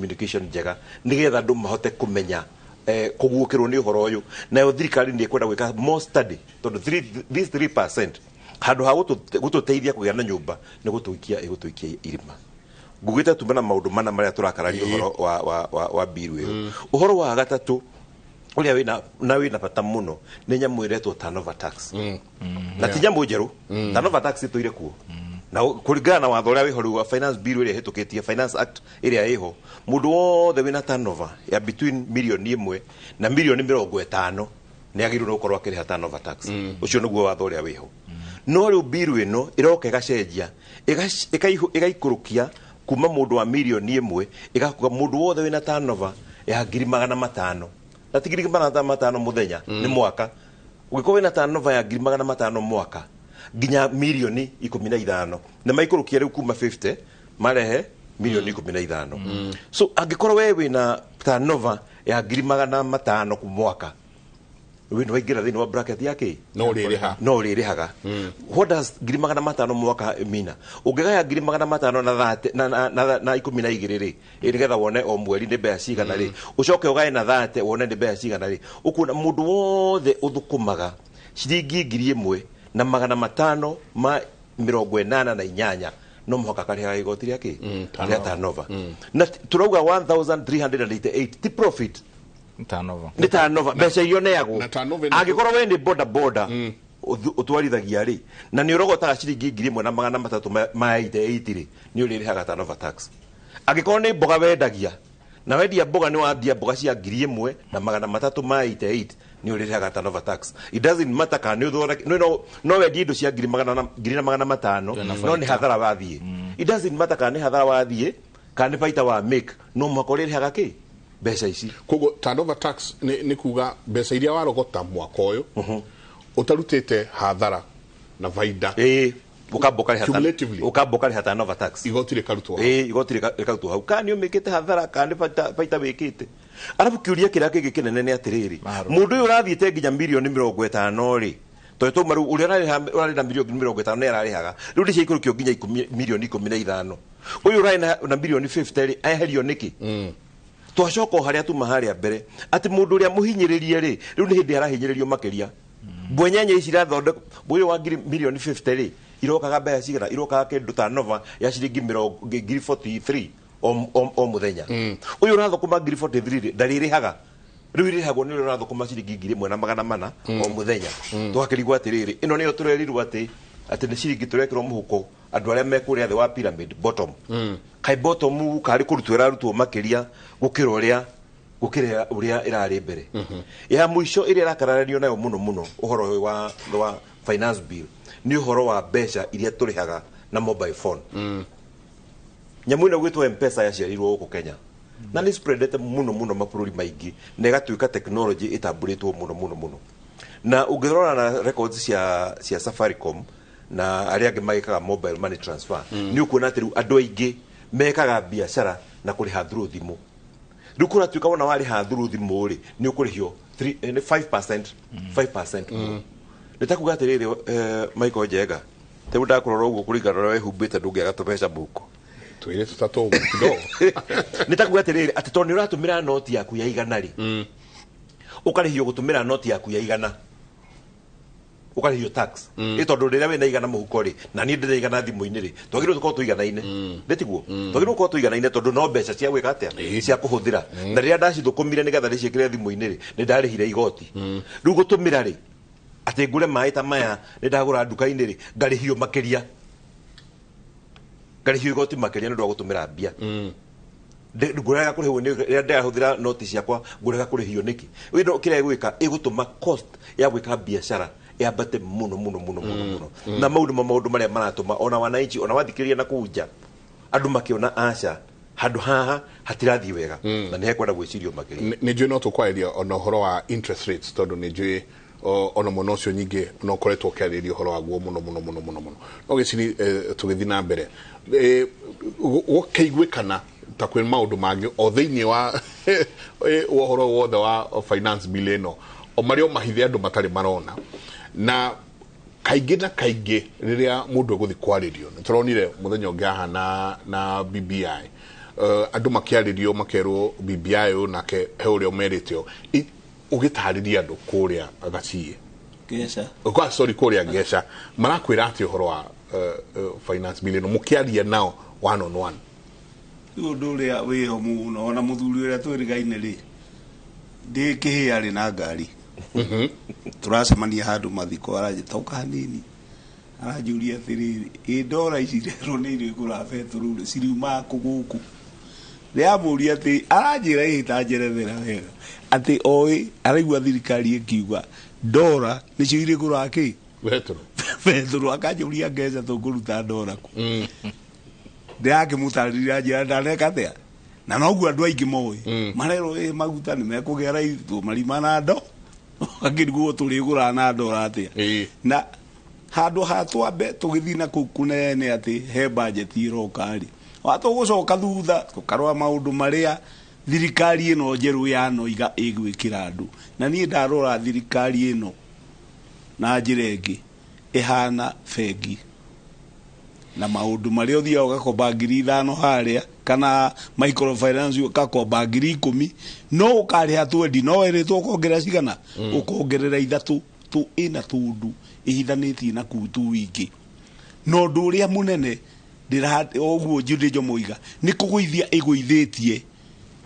communication njega nigetha andu mahote kumenya kuguukirwo ni uhoro uyu nayo thirikari ni kwenda gwika more study tondu this 3% handu ha gututeithia kugia na nyumba ni gutuikia irima ngugite tumena maundu mana maria turakararia uhoro wa biru uyu uhoro wa gatatu uria wina bata muno ni nyamu iretwo turnover tax na ti nyamu njeru turnover tax tuire kuo na kuringana na watho uria wiho wa finance bill iria hitukitie finance act iria iho mundu wothe wina turnover ya between milioni 1 na milioni 50 ni agirwo gukorwo akiriha turnover tax ucio niguo watho uria wiho no riu bill ino iroka igacenjia igaikurukia kuma mundu wa milioni 1 igakuga mundu wothe wina turnover ya 500,000 na tigiri 500,000 muthenya ni mwaka ugikorwo wina turnover ya 500,000 mwaka ginya milioni 15 na maikurukia riu kuma 50 marehe milioni 15 so angikorwo wewe wina turnover ya 500,000 ku mwaka wino waingira thini wa bracket yake no ririhaga what does 500,000 mwaka mina ungigaya 500,000 na 12 ri irigetha wone o mweri ni mbeca cigana ri ucoke ugaye na 30 wone ni mbeca cigana ri ukuna mundu wothe uthukumaga ciringi 1,000 na 500 ma 88 no muhoka kariha igoti riake ria turnover na turauga 1,388 ti profit ni turnover mbeca iyo neagwo angikorwo we ni boda utwarithagia ri na ni urogotaga ciringi 1,000 na 388 ri ni uririhaga turnover tax angikorwo ni mboga wendagia na wendia mboga ni wandia mboga cia 1,000 na 388 ni uririhaga turnover tax it doesn't matter kana no wendi indo cia 500 no ni hathara wathie it doesn't matter kana ni hathara wathie kana ni baita wa make no mwaka uririhaga ki mbeca ici kogo turnover tax ni kuga mbeca iria warogota mwaka uyu utarutite hathara na faida ukamboka riha turnover tax igoti rikarutwo hau kana ni umikite hathara kana baita wikite arabu kiuria kiria kingi kinene ni atiriri mundu uyu urathiite nginya milioni 50 ri to maru uria urari na milioni 50 ni ararihaga riu ndice ikurukio nginya milioni 15 uyu urari na milioni 50 ri aherio niki twacoko haria tuma haria mbere ati mundu uria muhinyiririe ri riu ni hindi arahinyiririo makiria bwenyenye ici rathonde buyo wa milioni 50 ri irokaga mbeca cigana irokaga kindu turnover ya ciringi 43 o muthenya uyu urathukuma 43 ndaririhaga riu irihagwo ni urathukuma ciringi 1,400 o muthenya twakirigwa atiriri ino niyo turerirwo ati ni ciringi turekirwo muhuko andu aria mekuria the wa pyramid bottom kai bottom kari kurutwira rutwo makiria gukira uria irari mbere ya muico iria rakararanio nayo muno uhoro wa finance bill ni uhoro wa mbeca iria turihaga na mobile phone nyamu ino gwitwo M-Pesa yaciarirwo guku Kenya na ni spreadete muno mabũrũri maingi na igatuika technology itamburitwo muno na ungirora na records cia Safaricom na aria angi magikaga mobile money transfer ni ukuona ati andu aingi mekaga biashara na kuriha through thimu riu kuratuika wona wariha through thimu ri ni ukurihio 5% nitakuga atiriri Michael Jega tebu ndakurora uguo kuringana na wehumbite ndungiaga tubeca buko twire tutatu kidogo nitakuga atiriri ati to ni uratumira noti yaku ya igana ri ukarihio gutumira noti yaku ya igana ukarihio tax itondu riria wina igana muhuko ri na ni ndire igana thimu-ini ri twagirwo tukorwo tuiganaine ndetiguo twagirwo gukorwo tuiganaine tondu no mbeca cia gwika atia cia kuhuthira na riria ndacithukumire nigetha riciikire thimu-ini ri ni ndarihire igoti riu gutumira ri ati ngure mai ta maya ni ndagura nduka-ini ri ngarihio makiria ngarihio igoti makiria ni ndu gutumira mbia ngurega kurihwo ni riria ndahuthira noti ciakwa ngurega kurihio niki windo kire gwika igutuma cost ya gwika biashara yambate muno na maundu maria maratuma ona wananchi ona wathikiria na kuja andu makiona aca handu haha hatirathi wega na ni hekwenda gwicirio makiri ni njui no tukwaria ona horo wa interest rates tondu ni njui ona muno cio nyingi no koretwo kiaririo horo wa guo muno no gicini tugithi na mbere gukeiguikana ta kwen maundu mangi o thiini wa horo wothe wa finance bill ino o mario mahithe andu matari marona na kaingi na kaingi riria mundu guthi kwaririo turonire muthenya ungi aha na BBI andu makiaririo makerwo BBI nake he uria umeritio ugitariria andu kuria Gacie Gesha sorry kuria Gesha marakwira ati uhoro wa finance bill no mukiaria nao one on one undu uria wiho muno ona muthuri uria twirigaine ri ndi kihiari na ngari turacemania handu mathiko arajitoka hanini arajuria atiriri ndora ici rero ni iri kura beturu ciriuma kuguku ria muria ati aranjira ihita njerethera wega ati oi araigua thirikari ikiuga ndora nicio iri kura ki beturu akajuria Gesha tukuruta ndora ku ndake mutarira njira ndaneka atia na noguo andu aingi moi marero maguta ni mekugera itu marima na ndo akiriguo turigura na ndora atia na handu hatwambe tugithina kunene ati he budget irokari watu gucoka thutha tukarwa maundu maria thirikari ino njeru ya no iga igwikira andu na nie ndarora thirikari ino na njira ingi ihana fegi na maundu maria uthia ugakomba 5,000 haria kana microfinance ugakomba 10,000 no ukariha 20 no eritwo ukongerera cigana ukongerera 3 tu ina tundu ihithanitie na kutu wingi no ndu uria munene ndira oguo njundijo moiga ni kuguithia iguithitie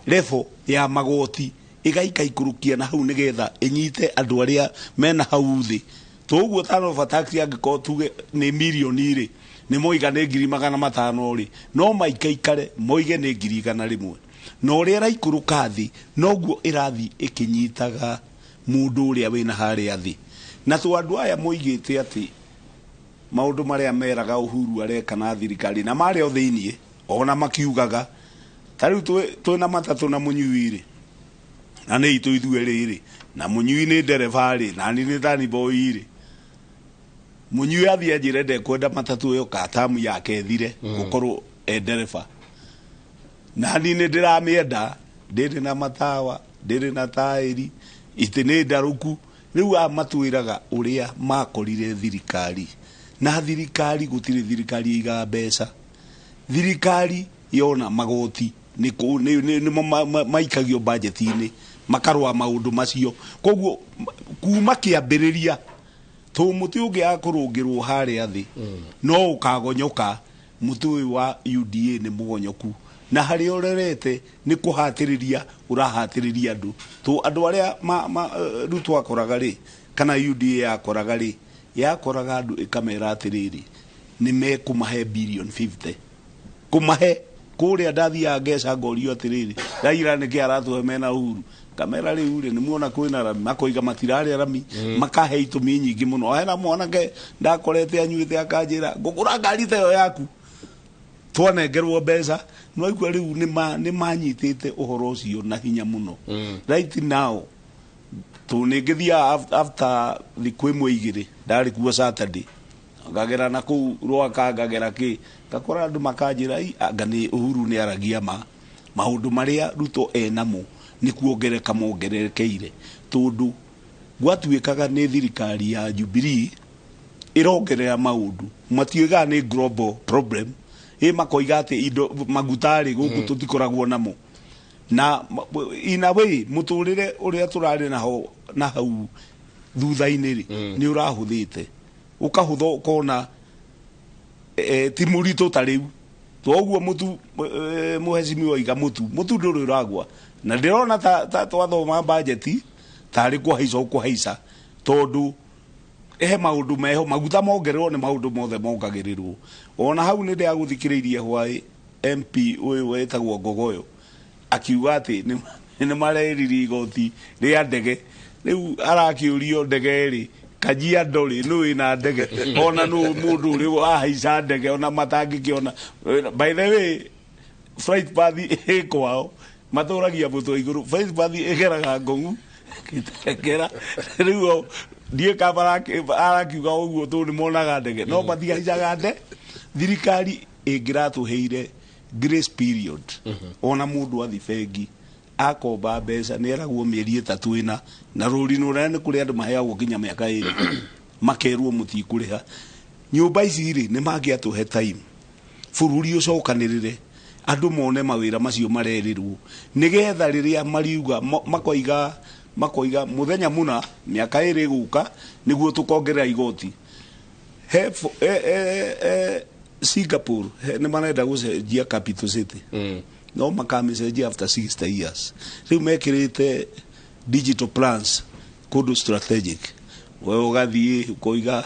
level ya magoti igaika ikurukia na hau nigetha inyite andu aria mena hau thi toguo tano tax angiko tuge ni milioni ri ni moiga ni 500 ri no maikaikare moige ni 100 no uria raikuruka thi noguo irathi ikinyitaga mundu uria wina haria thi na tu andu aya moigite ati maundu maria meraga Uhuru areka na thirikari na mari o thiini ona makiugaga tariu twina matatu na munyui ri na ni itu ithue riri na munyui ni ndereva ri na ni thani boy ri munyui athia njire ndekwenda matatu yo ka tamu yake thire gukorwo ndereva na ni ndiramienda ndiri na matawa ndiri na tairi itini ndaruku riu amatwiraga uria makorire thirikari na thirikari gutire thirikari iga mbeca thirikari yona magoti ni maikagio budget-ini makarwa maundu macio koguo kuma kiambiriria tu muti ungi akurungirwo haria thi no ukagonyoka muti wa UDA ni mugonyoku na hari orerete ni kuhatiriria urahatiriria andu tu andu aria rutu akoraga ri kana UDA akoraga ri yakoraga andu ikamera atiriri ni mekumahe billion 50 kumahe kuria ndathia Gesha ngorio atiriri Raila ni kiaratu mena Uhuru kamera ri uri ni muona kwina rami makoiga matirari rami makahe itumi nyingi muno hena mwanake ndakorete anyuite akanjira ngukura ngari teyo yaku twanengerwo mbeca no igwa riu ni manyitite uhoro ucio na hinya muno right now tu ningithia after thiku imwe igiri ndari kuo Saturday ngagera na ku rwaka ngagera ki ngakora andu makanjira anga ni Uhuru ni aragia maundu maria Ruto enamo ni kuongereka mongererekeire tondu gwatuikaga ni thirikari ya Jubilee irongerera maundu matiuga ni global problem makoiga ati indo magutari guku tutikoragwo namo na in a way muturire uria turari na hau thutha-ini ri ni urahuthite ukahutho kona timurito tariu toguo mutu muhecimi oiga mutu nduri uragwa na ndirona ta twathoma budget tari kuhaica tondu maundu meho maguta mongererwo ni maundu mothe mongagirirwo ona hau ni ndiaguthikiriirie hwai MP uyu wetagwo Ngogoyo akiuga ati ni mareriri igoti ria ndege riu arakiurio ndege ri kajia ndori nu ina ndege ona nu mundu uri ahaica ndege ona matangikiona by the way flight path kwao maturagia mutu iguru flight path igeraga ngongu kitekera riu die kabara arakiuga uguo tu ni monaga ndege no mathiaicaga nde thirikari ingiratuheire grace period ona mundu athi bengi akomba mbeca ni eragwo mieri 3 ina na ruri no rene kuri andu maheagwo kinya miaka 2 makerwo mutikuriha nyumba ici ri ni mangiatuhe time bururi ucokanirire andu mone mawira macio marerirwo nigetha riria mariuga makoiga muthenya muna miaka iri guka niguo tukongerera igoti Singapore ni marenda gucenjia capital city no makamicenjia after 60 years riu mekirite digital plans kundu strategic we ugathie ukoiga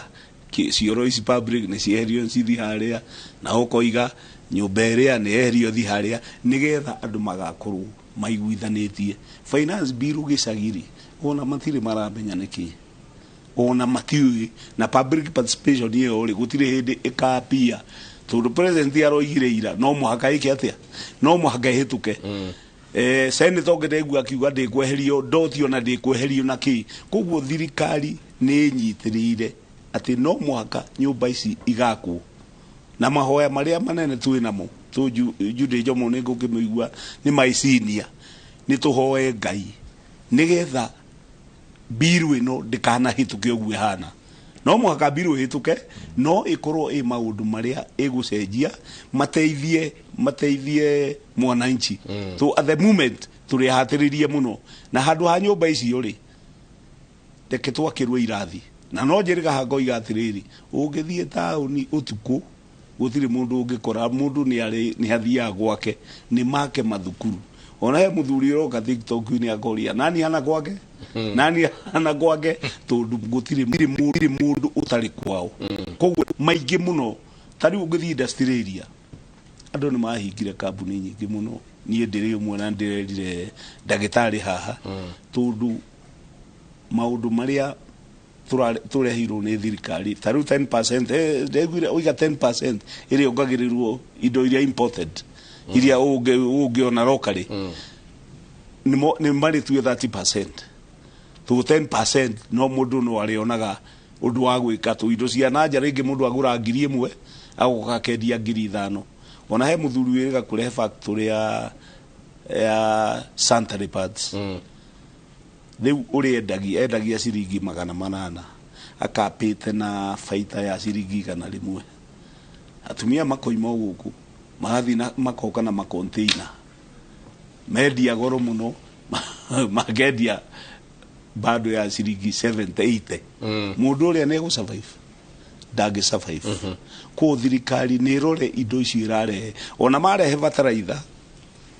cioro ici public ni cieherio cithi haria na ukoiga nyumba iria ni eherio thi haria nigetha andu magakorwo maiguithanitie finance bill gicagiri ona matire maramenya niki ona matiui na public participation iyo ri gutire hindi ikapia tondu president aroigire ira no muhaka iki atia no muhaka hituke senator ngedegua akiuga ndikweherio ndotio na ndikweherio na ki koguo thirikari ni nyitirire ati no muhaka nyumba ici igakwo na mahoya maria manene twinamo tu Jude Jomo ni ngukimigua ni maicinia ni tuhoe Ngai nigetha biru ino ndikana hituke ogwe hana no muhaka biru hituke no ikorwo maundu maria igucenjia mateithie mwananchi so at the moment turi hatiririe muno na handu ha nyumba ici uri reke twakirwe irathi na no njiriga hango igatiriri ungithie tauni utuku gutiri mundu ungikora mundu ni hathia gwake ni make mathukuru ona he muthuri roka TikTok ni akoria nani hana gwake tondu gutiri mundu utari kwao koguo maingi muno tari ungithie industry area andu ni mahingire kambuni nyingi muno nie ndiri umwe na ndirerire ndagitari haha tondu maundu maria turehirwo ni thirikari taru 10% ndegwire oiga 10% iri ongagirirwo indo iria imported iria ungiona locally ni mari tu 30% tu 10% no mundu no arionaga undu wa gwika tu indo cia nanja ringi mundu agura 1,000 agokakendia 5,000 ona he muthuri wiriga kurehe factory ya sanitary pads riu uri endagia ciringi 800 akapite na faita ya ciringi 100 atumia makoima guku magathi na makoka na makontainer media goro muno magedia bado ya ciringi 70-80 mundu uri ne go survive ndage survive ko thirikari ni rore indo ici irare ona marehe bataraitha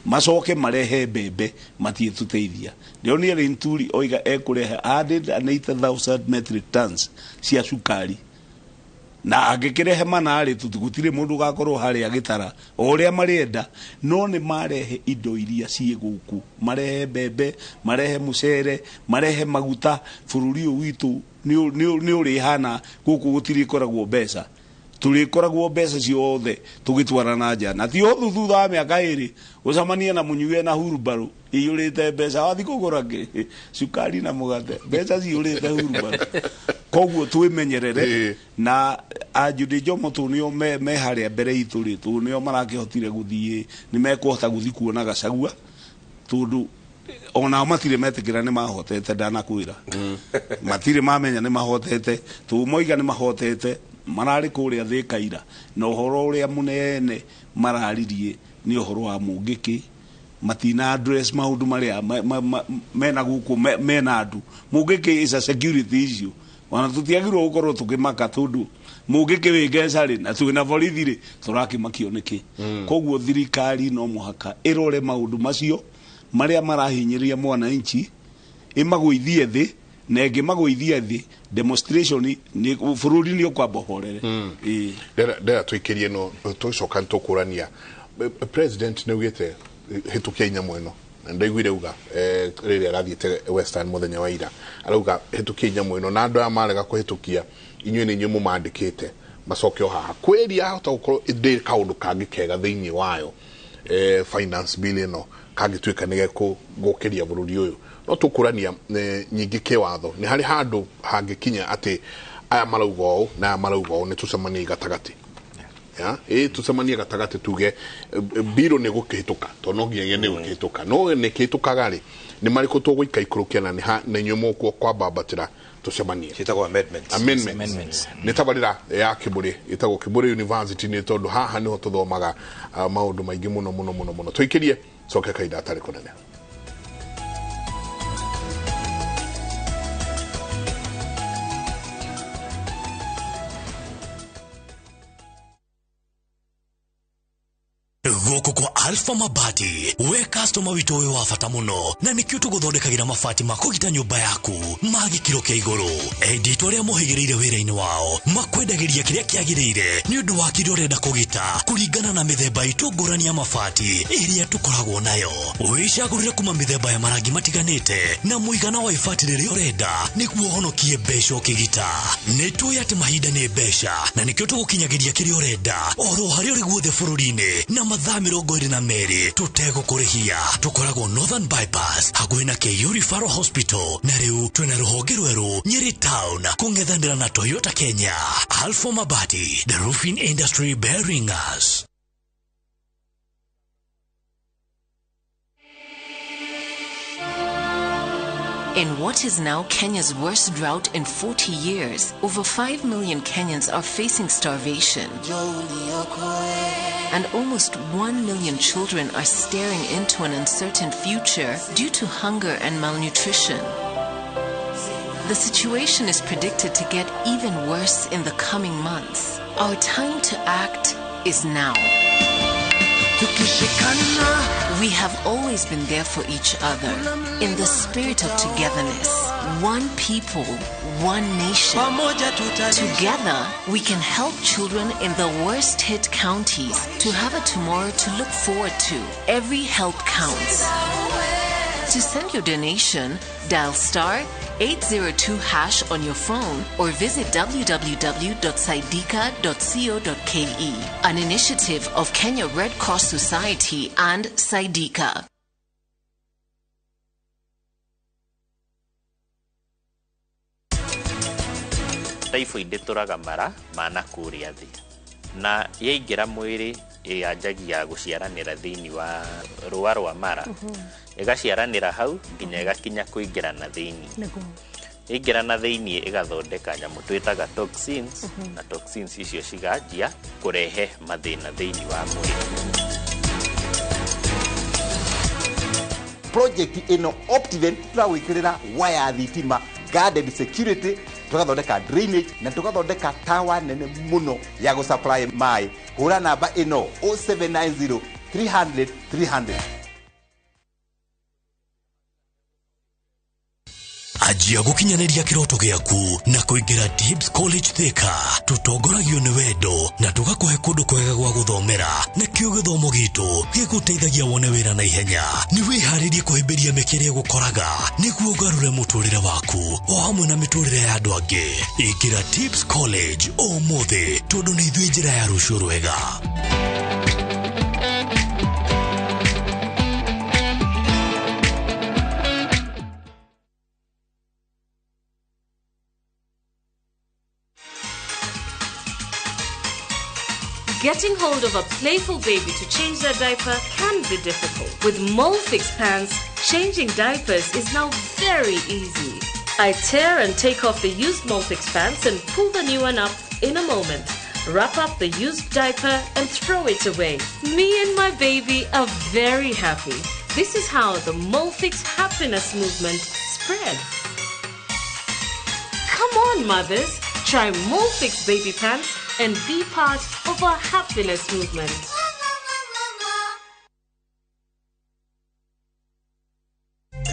macoke marehe mbembe matie tuteithia ndio ni Rinturi oiga ekurehe 180,000 metric tons cia sukari na agikirehe manari tutugutire mundu gakorwo hari agitara oria marienda no ni marehe indo iria cie guku marehe mbembe marehe mucere marehe maguta bururi witu ni uri hana guku gutiri koragwo mbeca turikoragwo mbeca ciothe tugitwara na nja na ti othu thutha wa miaka iri ucamania na munyue na hurumbaru iyurite mbeca wathi kugura sukari na mugate mbeca ciurite hurumbaru koguo twimenyerere na Jude Jomo tu nio me haria mbere itu ri tu nio marakihotire guthie ni mekuhota guthi kuona gacagua tondu ona matire metikira ni mahotete ndanakwira matire mamenya ni mahotete tu moiga ni mahotete marari kuria thikaira na uhoro uria munene mararirie ni uhoro wa mungiki matina address maundu maria mena guku mena andu mungiki is a security issue wana tutiagirwo gukorwo tukimaka tondu mungiki wingecari na twina borithi ri turakimakio niki koguo thirikari no muhaka irore maundu macio maria marahinyiria mwananchi imagwithie thi na ingi magwithia thi demonstration ni bururi ni ukwamba horere ndera twikirie no tucoka ntukurania president ne ugite hitukia inyamo ino ndaiguire uga riri arathiete Western muthenya wa ira arauga hitukia inyamo ino na andu amarega kuhitukia inywe ni nyumu mandikite macokio haha kweri ahota gukorwo indi kaundu kangi kega thiini wayo finance bill ino kangitwika nigeko gukiria bururi uyu no tukurania nyingi kiwatho ni hari handu hangikinya ati aya maraugo na maraugo ni tucemanie gatagati ya tucemanie gatagati tuge biro ni gukihituka to no ngiye ni gukihituka no ni kihituka gari ni mariko tuguika ikurukia na ni nyumo kwa babatira tucemanie Citagwo amendments nĩ tabarĩra ya Kĩbũrĩ ĩtagwo Kĩbũrĩ University nĩ tondũ haha nĩho tuthomaga maũndũ maingĩ mũno tũikĩrie coke kaida atarĩ kũnene. Goko kwa Alpha Mabati we customer wito we wa bata muno na nikio tuguthondekagira mabati makugita nyumba yaku magikiro kia iguru edit aria muhigireire wira-ini wao makwendagiria kiria kiagirire ni undu wa kiria urenda kugita kuringana na mithemba itungurani ya mabati iria tukoragwo nayo wicagurire kuma mithemba ya marangi matiganite na muigana wa ibati riria urenda niguo honokie mbeca ukigita nituoya ati mahinda ni mbeca na nikio tugukinyagiria kiria urenda oro haria uri guothe bururi-ini na mathaa 22 tutego kurihia tukoragwo Northern Bypass hakuhi na KU Referral Hospital na riu twina ruhonge rweru Nyeri Town kungethanira na Toyota Kenya. Alpha Mabati, the roofing industry bearing us. In what is now Kenya's worst drought in 40 years, over 5 million Kenyans are facing starvation. And almost 1 million children are staring into an uncertain future due to hunger and malnutrition. The situation is predicted to get even worse in the coming months. Our time to act is now. We have always been there for each other in the spirit of togetherness. One people, one nation. Together, we can help children in the worst hit counties to have a tomorrow to look forward to. Every help counts. To send your donation, dial *802# on your phone or visit www.saidika.co.ke. An initiative of Kenya Red Cross Society and Saidika. Typhoid turaga mara mana kuria thi na yaingira mwiri yanjagia guciaranira thiini wa rũa rwa mara igaciaranira hau nginya igakinya kuingira na thiini ingira na thiini igathondeka nyamu twitaga toxins na toxins icio ciganjia kurehe mathina thiini wa mwiri. Project ino Optiven turawikirira wire thitima guarded security tugathondeka drainage na tugathondeka tower nene muno ya go supply mai hura namba ino 0790 300 300. Ajia gukinyaniria kiroto giaku na kuingira Dibs College Thika tutongoragio ni wendo na tugakuhe kundu kwega gwa guthomera na kio githomo gitu giguteithagia wone wira na ihenya ni wiharirie kuhimbiria mekeria gukoraga niguo garure muturire waku o hamwe na miturire ya andu angi. Ingira Dibs College o mothe tondu ni ithui njira ya rucio rwega. Getting hold of a playful baby to change their diaper can be difficult. With Molfix pants, changing diapers is now very easy. I tear and take off the used Molfix pants and pull the new one up in a moment. Wrap up the used diaper and throw it away. Me and my baby are very happy. This is how the Molfix happiness movement spreads. Come on, mothers. Try Molfix baby pants and be part of our happiness movement.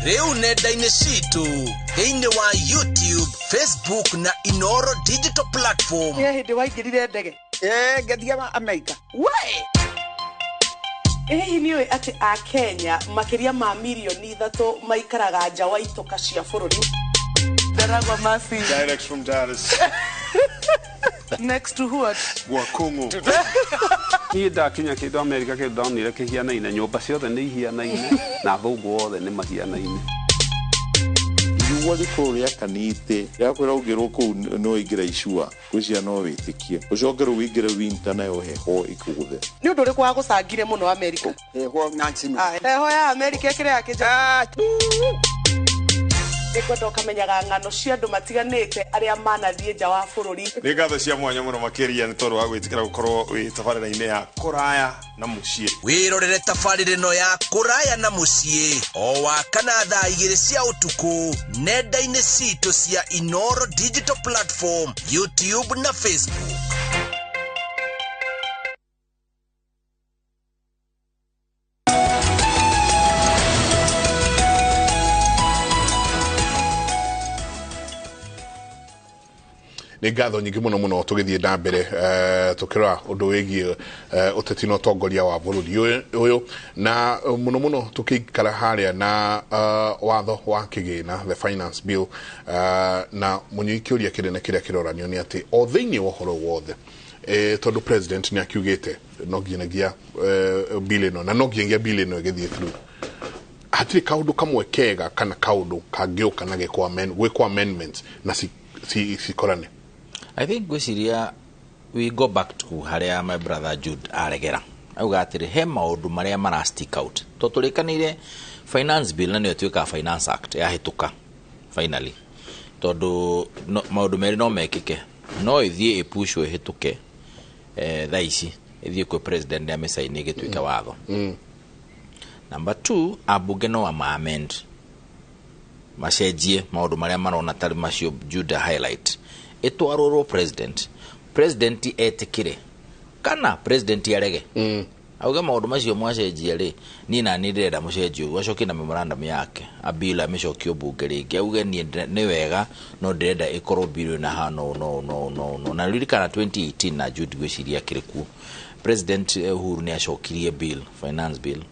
Reu nenda-inĩ citũ thĩinĩ wa YouTube, Facebook na iNooro digital platform. Hĩndĩ waingĩrire ndege ngathiaga Amerika. Hihi nĩũĩ atĩ a Kenya makĩria ma milioni 3 maikaraga nja wa itoka cia bũrũri? Ndaragwa Masi. Direct from Dallas. Next to what? Wakungu. Niĩ ndakinya kĩndũ Amerika kĩndũ ndonire kĩhianaine, nyũmba ciothe nĩ ihianaine na athũngũ othe nĩ mahianaine. Igua rĩkũrĩa kanitĩ yakwĩra ũngĩrwo kũu no ingĩra icua gwĩcia no wĩtĩkie ũcokerwo wĩingĩre winter nayo heho ikũgũthe. Nĩ ũndũ ũrĩkũ wagũcangire mũno Amerika? Heho Nancy. Heho ya Amerika ĩkĩrĩ yakĩnja. Nikwenda ukamenyaga ng'ano cia andu matiganite aria manathie nja wa bururi. Ni ngatho cia mwanya muno makiria ni tondu wa gwitikira gukorwo wi tabarira-ini ya kuraya na mucii. Wirorere tabarira ya kuraya na mucii o wakana thaa 2 cia utuku nenda-ini citu cia iNooro digital platform, YouTube na Facebook. Ni ngatho nyingi muno tugithie na mbere tukira undu wigie uteti na utongoria wa bururi uyu na muno tukikara haria na watho wa kigina the finance bill na munyikiuria kinene kiria kiroranio ni ati o thiini wa horo wothe tondu president ni akiugite no nginagia bill ino na no ngingia bill ino igithie through hatiri kaundu kamwe kega kana kaundu kangioka na gwikwa amendments na si korane. I think we go back to haria my brother Jude aregera. Auga atiri he maundu maria mara stick out. Toturikanire finance bill na nĩyo finance act ya hituka finally. Tondu maundu meri no mekike. No ithie ipushwo hituke thaa ici ithie kwa president ya mesaini gituika watho. Number 2, abunge no amend macenjie maundu maria marona tari macio Jude highlight. Etwaroro president etikire kana president arege auga maundu macio mwacenjia ri ni na ni ndirenda mucenjio wacoke na memorandum yake abila mecokio bunge ringi auga ni wega no ndirenda ikorwo bill na ha no na ririkana 2018 na Jude gwiciria kiriku president Uhuru ni acokirie bill finance bill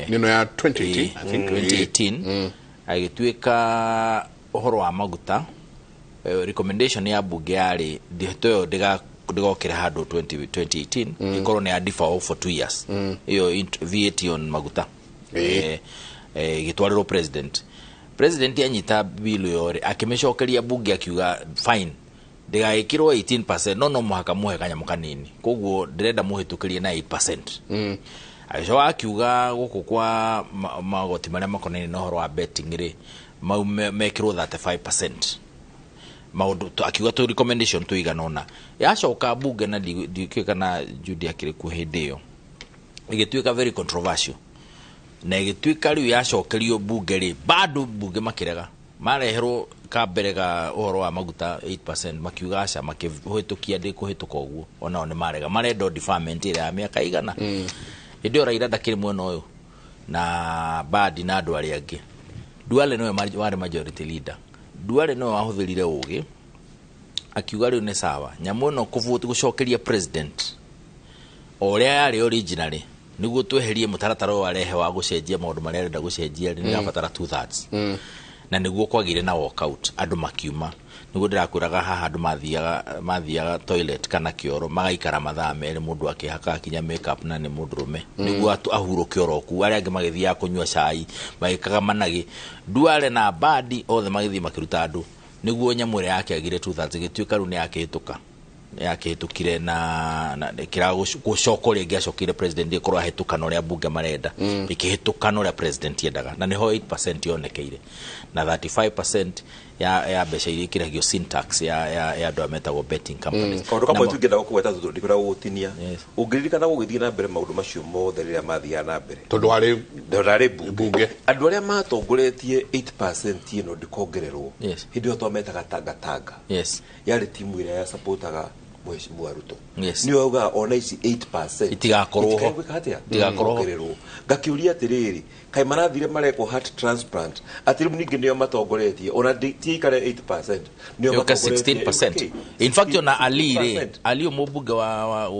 nino ya 2018 I think 2018 agituika uhoro wa maguta recommendation ya bunge yari nditoyo ndigokira handu 2018 ikorwo ni defer for 2 years iyo VAT on maguta gitwariro president anyita bill yore akimecokeria bunge akiuga fine ndigagikirwo 18% no muhaka muhe kanyamo kanini koguo ndirenda muhitukirie na 8% aisho akiuga guku kwa magoti maria makonene no horo wa betting ri mekirwo 35% maundu akiuga to recommendation to iganona yacoka bunge na ndikika na Jude akiriku hindi yo igituika very controversial na igituika riu yacokerio bunge ri bado bunge makirega mareherwo kaberega uhoro wa maguta 8% makiuga aca makihitukia ndi kuhituka uguo ona one marega marendo deferment ira ya miaka igana ndio raira ndakiri mwena uyu na badi na andu ari angi Duale no wari majority leader Duale no wahuthirire ugi akiuga riu ne sawa nyamu no kuvuti gucokeria president oria yari originally niguo tweherie mutaratara wa rehe wa gucenjia maundu maria arenda gucenjia ni abatara 2/3 na niguo kwagire na walkout andu makiuma niguo ndirakwiraga haha andu mathiaga toilet kana kioro magaikara mathaa meri mundu akihaka kinya makeup na ni mundurume niguo ahuruke oroku aria angi magithia kunywa cai maikaga managi Duale na badi othe magithia makiruta andu niguo nyamure yake agire 2/3 gituika ru ni yakihitukire na kira gucoko ringi acokire president ikorwo ahitukana uria bunge marenda ikihitukana uria president yendaga na niho 8% yonekeire na 35% ya mbeca iria ikiragio syntax ya andu ametagwo betting companies kaundu kamwe tungenda gukweta ndikira gutinia ungiririkana gugithia na mbere maundu macio mothe riria mathia na mbere tondu ari bunge andu aria matongoretie 8% ino ndikongererwo hindi yo twametaga tanga yari timu iria ya supportaga Mheshimiwa Ruto ni auga ona ici 8% itigakorwo itigakorwo ngakiuria atiriri kai marathire mareko heart transplant atiri ningi niyo matongoretie ona tiikare 8% niyo matongoretie 16%. In fact ona ali omubunge wa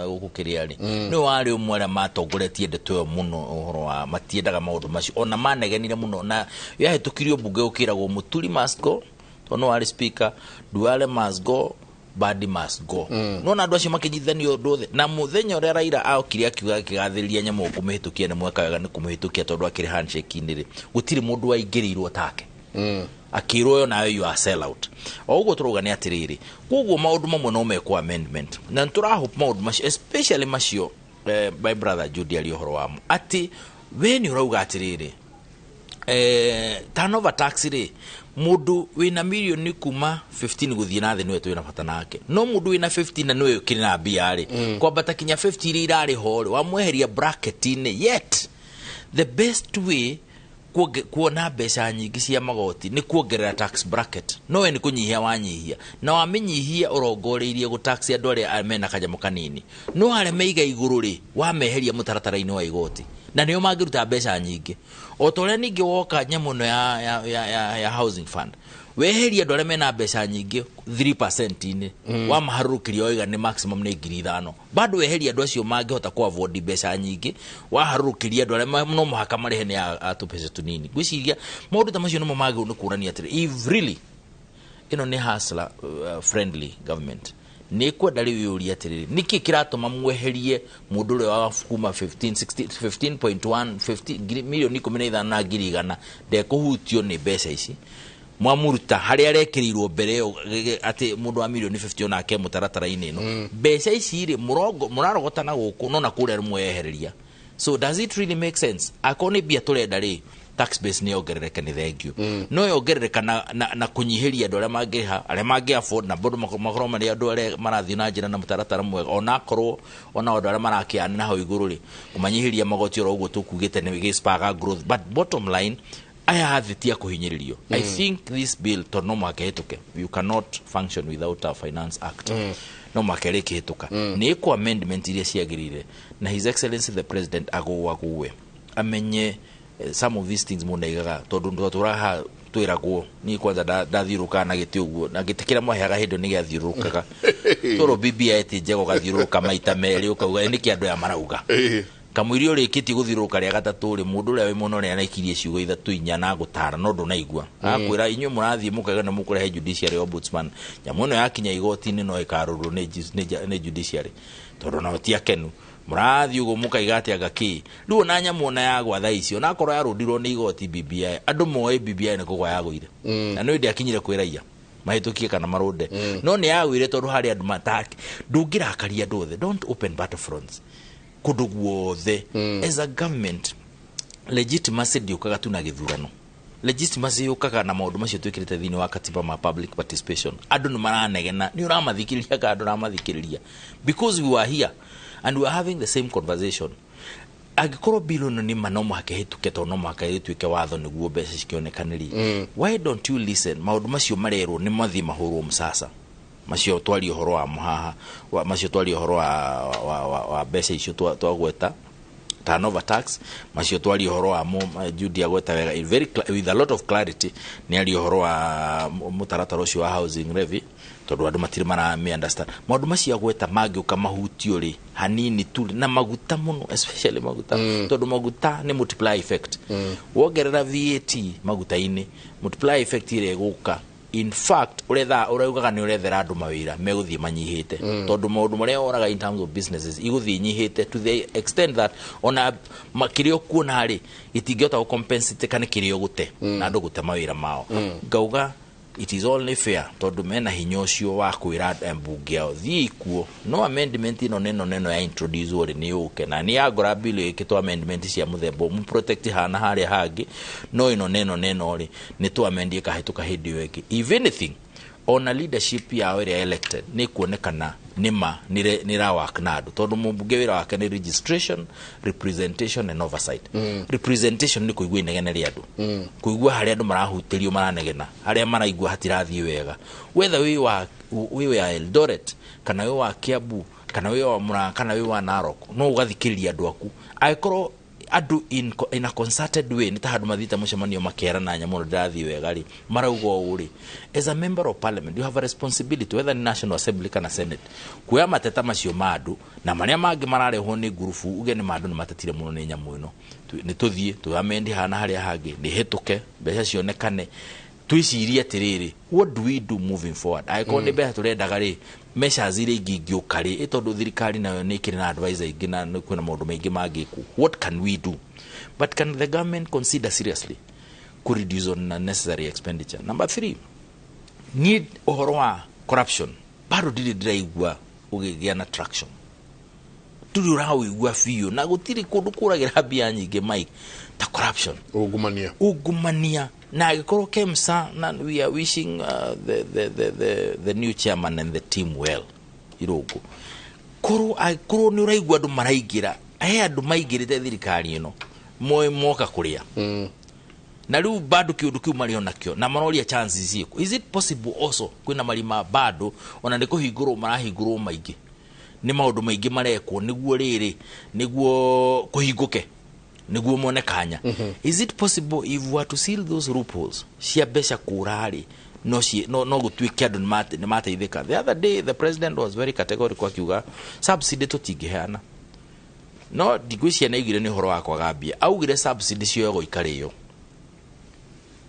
gukukiria ri ni wari umwe ra matongoretie ndeto muno uhoro wa matiendaga maundu macio ona manegenire muno na yahitukirio bunge ukiragwo Muturi must go ono wari speaker Duale must go Badi must go no na andu acio makijithanio ndothe na muthenya uria Raila aokire akiuga kigathiriria nyamu kumihitukia ni mweka wega ni kumihitukia tondu akiri handshake ni ri gutiri mundu waingirirwo take akirwo yo nayo you are sell out oguo turuga ni atiriri koguo maundu mamwe no mekwo amendment na turahope maundu macio especially macio my brother Jude ali horo wamo ati we ni urauga atiriri turnover tax ri mundu wina milioni kuma 15 guthie na thi niwe twina bata nake no mundu wina 15 na niwe ukiri na bia ri kwambata kinya 50 ri irari ho ri wamweheria bracket ine yet the best way kuona mbeca nyingi cia magoti ni kuongerera tax bracket no we ni kunyihia wanyihia na wamenyihia urongoreirie gu tax andu aria mena kanyamo kanini no are meiga iguru ri wameheria mutaratara-ini wa igoti na nio mangiruta mbeca nyingi o tore ningi woka nyamu no ya housing fund weheria andu aria mena mbeca nyingi 3% ine wa maharukirio oiga ni maximum ni 5,000 bado weheria andu acio mangihota ku afford mbeca nyingi wa harukiria andu aria no muhaka marihe ni atupeca tunini gwiciria maundu ta macio no magi ni kurania atiri if really ino ni hustler friendly government ni kwenda riu yuri atiri niki kiratuma mweherie mundu ule wa kuma 15.1 milioni 15 na ngiri igana de kuhutio ni mbeca ici mwamuruta hari arekirirwo mbere ati mundu wa milioni 50 ona ke mutaratara-ini no mbeca ici ri murarogotana guku no na kuria mwehereria so does it really make sense akoni bia turenda ri tax base ni ongerereka ni thengio no yongerereka na kunyihiria andu aria mangi afford na bodo makoro mari andu aria marathi na njira na mutaratara mwega ona korwo ona andu aria marakiana na hau iguru ri kumanyihiria magoti oro uguo tukugite ni gispaga growth but bottom line aya hathitia kuhinyiririo I think this bill to no makehituke you cannot function without a finance act no makere kihituka ni ku amendment iria ciagirire na his excellency the president agwe amenye some of these things munaigaga tondu turaha twiragwo ni kwanza ndathiruka na giti uguo na gitikira mwaheaga hindu ni giathirukaga toro BBI eti jego gathiruka maita meri ukauga ni kiandu ya marauga kamwiri urikiti guthiruka ria gatatu ri mundu ria we muno ria naikirie ciugo ithatu inya na gutara no ndunaiigua akwira inyu murathie mukaga na mukurehe judiciary ombudsman nyamu no yakinya igoti-ini no ikarurwo ni judiciary tondu no tiakenu murathie ugo mukaiga ati agaki riu na nyamu na ya gwa thaa icio na korwo yarundirwo ni igoti BBI andu moe BBI ni kugwa yaguire na no ndi akinyire kwiraia mahitukie kana marunde no ni yaguire tondu hari andu mataki ndungirakaria andu othe don't open battlefronts kundu guothe as a government legitimacy ndiukaga tu na githurano legitimacy yukaga na maundu macio twikirite thini wa katiba ma public participation andu ni maranegena ni uramathikiriria ka andu ramathikiriria because we were here and we are having the same conversation agikorwo bill no ni manomo hakehituke to no makayituike watho niguo mbeca cikionekanirie why don't you listen maundu macio marerwo ni mathi mahurwo musasa macio twari horo wa muhaha macio twari horo wa mbeca icio twagweta turnover tax macio twari horo wa Judy agweta wega with a lot of clarity ni ari horo wa mutaratara ucio wa housing levy tondu andu matiri mara me understand maundu macio agweta magi ukamahutio ri hanini tu na maguta muno especially maguta tondu maguta ni multiply effect wongerera VAT maguta-ini multiply effect ire guka in fact uraugaga ni urethera andu mawira meguthie manyihite tondu maundu maria oraga in terms of businesses iguthie nyihite to the extent that ona makirio kuona ri itingihota compensate kana kirio gute na andu gute mawira mao ngauga it is only fair tondu mena hinyo cio wa kwira mbunge yao thikuo no amendment ino neno ya introduce ori ni uke na ni agora bill ikitwa amendment cia muthembo mu protect hana haria hangi no ino neno ori ni tu amendie kahituka hindi weki if anything on a leadership ya area elected ni kuonekana nima ni ra work nadu tondu mbunge wira wake ni registration representation and oversight representation ni kuigua inegeneria andu kuigua hari andu marahutirio maranegena haria maraigua hatirathie wega whether we wa Eldoret kana we wa Kiambu kana we wa Murang'a kana we wa Narok no ugathikiriria andu aku aikorwo adu in a concerted way ni tahadu mathita mucemanio makera na nyamu ndathi wega ri maraugo uri as a member of parliament you have a responsibility whether in national assembly kana senate kuya mateta macio madu na maria mangi mararehwo ni gurufu uge ni madu ni matetire muno ni nyamu ino ni tuthie tu amendi hana haria hangi ni hituke mbeca cionekane twiciria tiriri what do we do moving forward aikonde be turendaga ri measures ire ingiukari itondu thirikari nayo ni kiri na advisor ingi na kwina maundu maingi magiku what can we do but can the government consider seriously to reduce on unnecessary expenditure number 3 need uhoro wa corruption bado ndiraigua ugigia na traction turi uraigua biũ na gũtirĩ kũndũ kũragĩra mbia nyingĩ Mike ta corruption ungumania na agĩkorwo KEMSA na we are wishing the new chairman and the team well Irũngũ korwo nĩ ũraigua andũ maraingĩra andũ maingĩrĩte thirikari ĩno moka kũrĩa na rĩu bado kĩũndũ kĩu marĩ onakĩo na maroria chances ciĩko. Is it possible also kwĩna marima bado ona nĩ kũhingũrwo marahingũrwo maingĩ nĩ maũndũ maingĩ marekwo nĩguo kũhingũke nĩguo mone kanya. Is it possible if we were to seal those loopholes cia mbeca kũrarĩ no gũtuĩke andũ nĩ mateithĩka? The other day the president was very categorical akiuga subsidy tũtingĩheana no ndigwĩciria naigire nĩ ũhoro wa kwaga mbia augire subsidy cioyagwo ikarĩo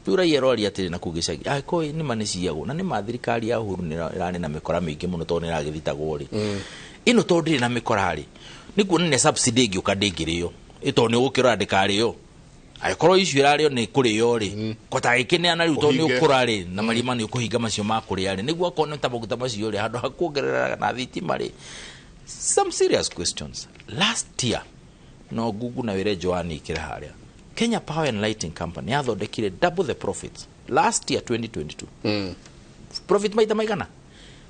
tura yeroria atĩrĩ na kũgĩcagi akoi nĩ manĩciagwo na nĩ mathirikari ya Uhuru nĩ na mĩkora mĩingĩ mũno tondũ nĩ ĩragĩthitagwo rĩ ino tondũ ndĩrĩ na mĩkora rĩ nĩguo nĩ subsidy ĩngĩũka ndĩngĩrĩo ĩtondũ nĩ gũkĩrora ndĩkarĩo aikorwo icio ĩrarĩo nĩ kũrĩo rĩ kotagĩkĩneana rĩu tondũ nĩ ũkũra rĩ na marima nĩ ũkũhinga macio ma kũrĩa rĩ nĩguo akorwo nĩ ta maguta macio rĩ handũ ha kuongerera na thitima rĩ. Some serious questions. Last year no Google na wĩre Joani ikĩra harĩa Kenya Power and Lighting Company yathondekire double the profits last year 2022 profit maita maigana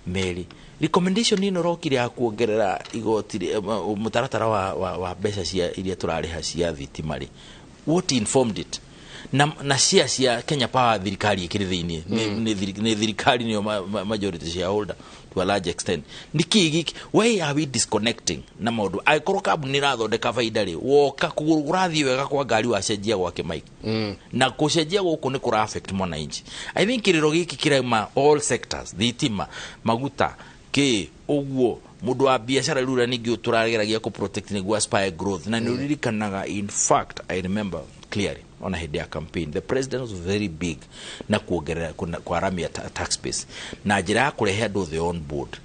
meri recommendation ino rokire ya kuongerera igoti mutaratara wa mbeca cia iria turarĩha cia thitima rĩ what informed it na cia Kenya Power thirikari ikiri thiini ni thirikari niyo majority shareholder to a large extent nikigi why are we disconnecting na maundu aikorwo kambuni rathondeka faida ri woka kugurathi wega kwa ngari wacenjia gwake Mike na kucenjia guku ni kura affect mwananchi. I think kiriro giki kirauma all sectors thitima maguta ke uguo mundu wa biashara rura ningi turageragia ku protect niguo aspire growth na ni uririkanaga in fact I remember clearly on a head campaign the president was very big na kuongerera kwaramia tax base na njira ya kurehe andu the on board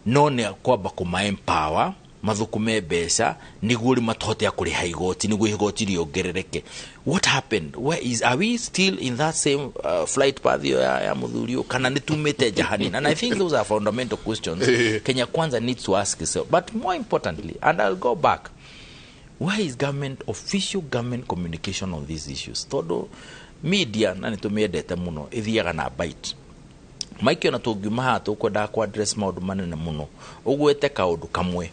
no ne kwamba kuma empower mathukume mbeca niguo ri matote ya kuriha igoti niguo igoti riongerereke. What happened? Are we still in that same flight path ya muthurio kana nitumite jahani? And I think those are fundamental questions Kenya Kwanza needs to ask itself. But more importantly, and I'll go back, why is official government communication on these issues? Todo media na nitumiendete muno ithiaga na bite Mike na tũngiuma haha tũkwenda ku address maũndũ manene muno ũgwete kaũndũ kamwe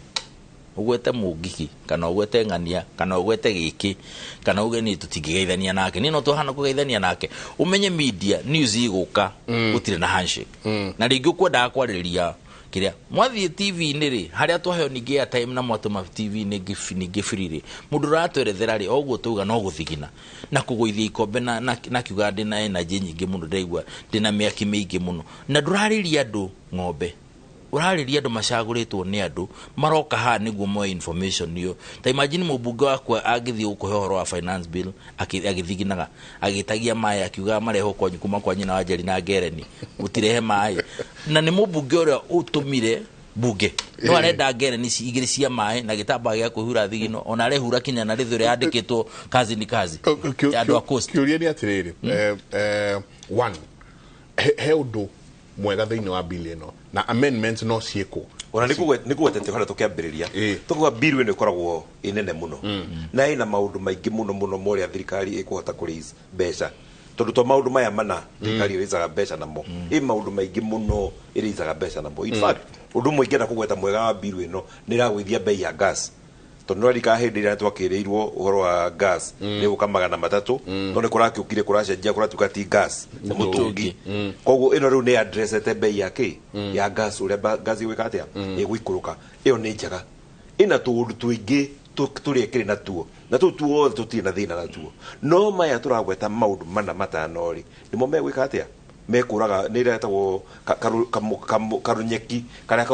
ũgwete mũngiki kana ũgwete ng'ania kana ũgwete gĩkĩ kana uge ni tũtingĩgeithania nake nino tũhana kũgeithania nake umenye media news igũka gũtirĩ na handshake na rĩngĩ ũkwenda kwarĩrĩria kiria mwathie TV ni ri haria twaheo ningi ya time na mwatuma TV ningi free ri mundu ratwerethera ri oguo tuga no guthigina na kugoithia ikombe na kiuga ndina energy nyingi mundu ndaigua ndina miaki mingi muno na ndurariria andu ng'ombe urariria andu macaguritwo ni andu maroka ha niguo mo information niyo ta imagine mubunge wakwa agithii ukuhoro wa finance bill agithiginaga agitagia maya akiuga mareho kwanyu kuma kwa nyina wa Njeri na Ngereni utirehe mai na ni mubunge uria utumire bunge no arenda Ngereni igiri cia mai na gitamba gya kuhura thigino ona arehura kinya na rithure yandikitwo kazi ni kazi andu akost kiuria ni atiriri one he undu mwega thiini wa bill ino na amendments no cieko ona nikuwetete hora tukiambiriria tukuga bill ino ikoragwo inene muno na ina maundu maingi muno moria thirikari ikuhota kuriza mbeca tondu to maundu maya mana thirikari irizaga mbeca namo maundu maingi muno irizaga mbeca namo in fact undu mwingi na kugweta mwega wa bill ino ni ragwithia bei ya gas tondu rika hindi ira twakireirwo uhoro wa gas ni gukamaga na 3 no ni kurakiukire kuracenjia kuratuka ti gas mutungi koguo ino riu ni addressete bei yake ya gas uria gas igwika atia igwikuruka iyo ni njega ina tundu twingi turiekire na tuo na tuo tuti na thina na tuo no maya turagweta maundu mana matanori nimo megwika atia mekuraga ni retagwo karunyeki karia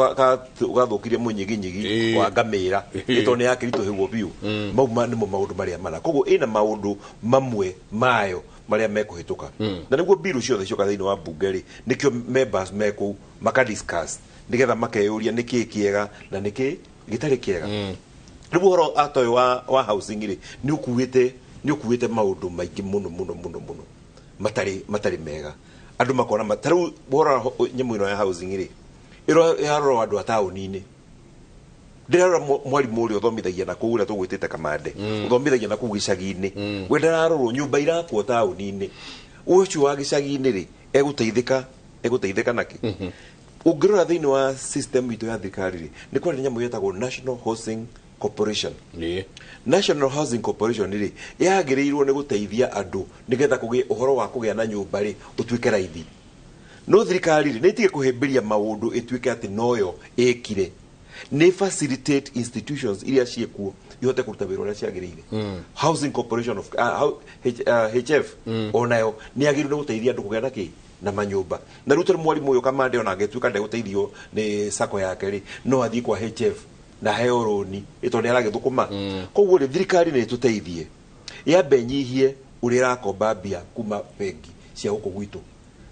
gathukirie munyiginyigi wa ngamira ito ni yakirito hegwo biu mauma nimo maundu maria mana koguo ina maundu mamwe mayo maria mekuhituka na niguo biru ciothe cioka thiini wa bungeri nikio members meku makadiscuss nigetha makeyuria niki kiega na niki gitari kiega ribu horo atoy wa housing ri ni ukuite maundu maingi muno matari mega andu makona mataru bora nyamu ino ya housing ri iro yaroro andu a tauni-ini ndirarora mwarimu uri uthomithagia na kuu ria tugwitite Kamande uthomithagia na kuu gicagi-ini we ndararorwo nyumba irakwo tauni-ini ucio wa gicagi-ini ri eguteithika naki ungirora thiini wa system itu ya thirikari ri ni kwari nyamu yetagwo National Housing Corporation. National Housing Corporation ri yagirirwo ni guteithia andu nigetha kugie uhoro wa kugia na nyumba ri utuike raithi. No thirikari ri ni itige kuhimbiria maundu ituike ati noyo ikire ni facilitate institutions iria ciekuo ihote kuruta wira uria ciagirire. Housing Corporation of HF onayo ni agirirwo guteithia andu kugia na ki na manyumba na rutere mwarimu uyu Kamande ona agetuika ndeguteithio ni sako yake ri no athii kwa HF na heo roni ito ni aragithukuma koguo ri thirikari ni tuteithie yambe nyihie uria rakomba mbia kuma bengi cia guku gwitu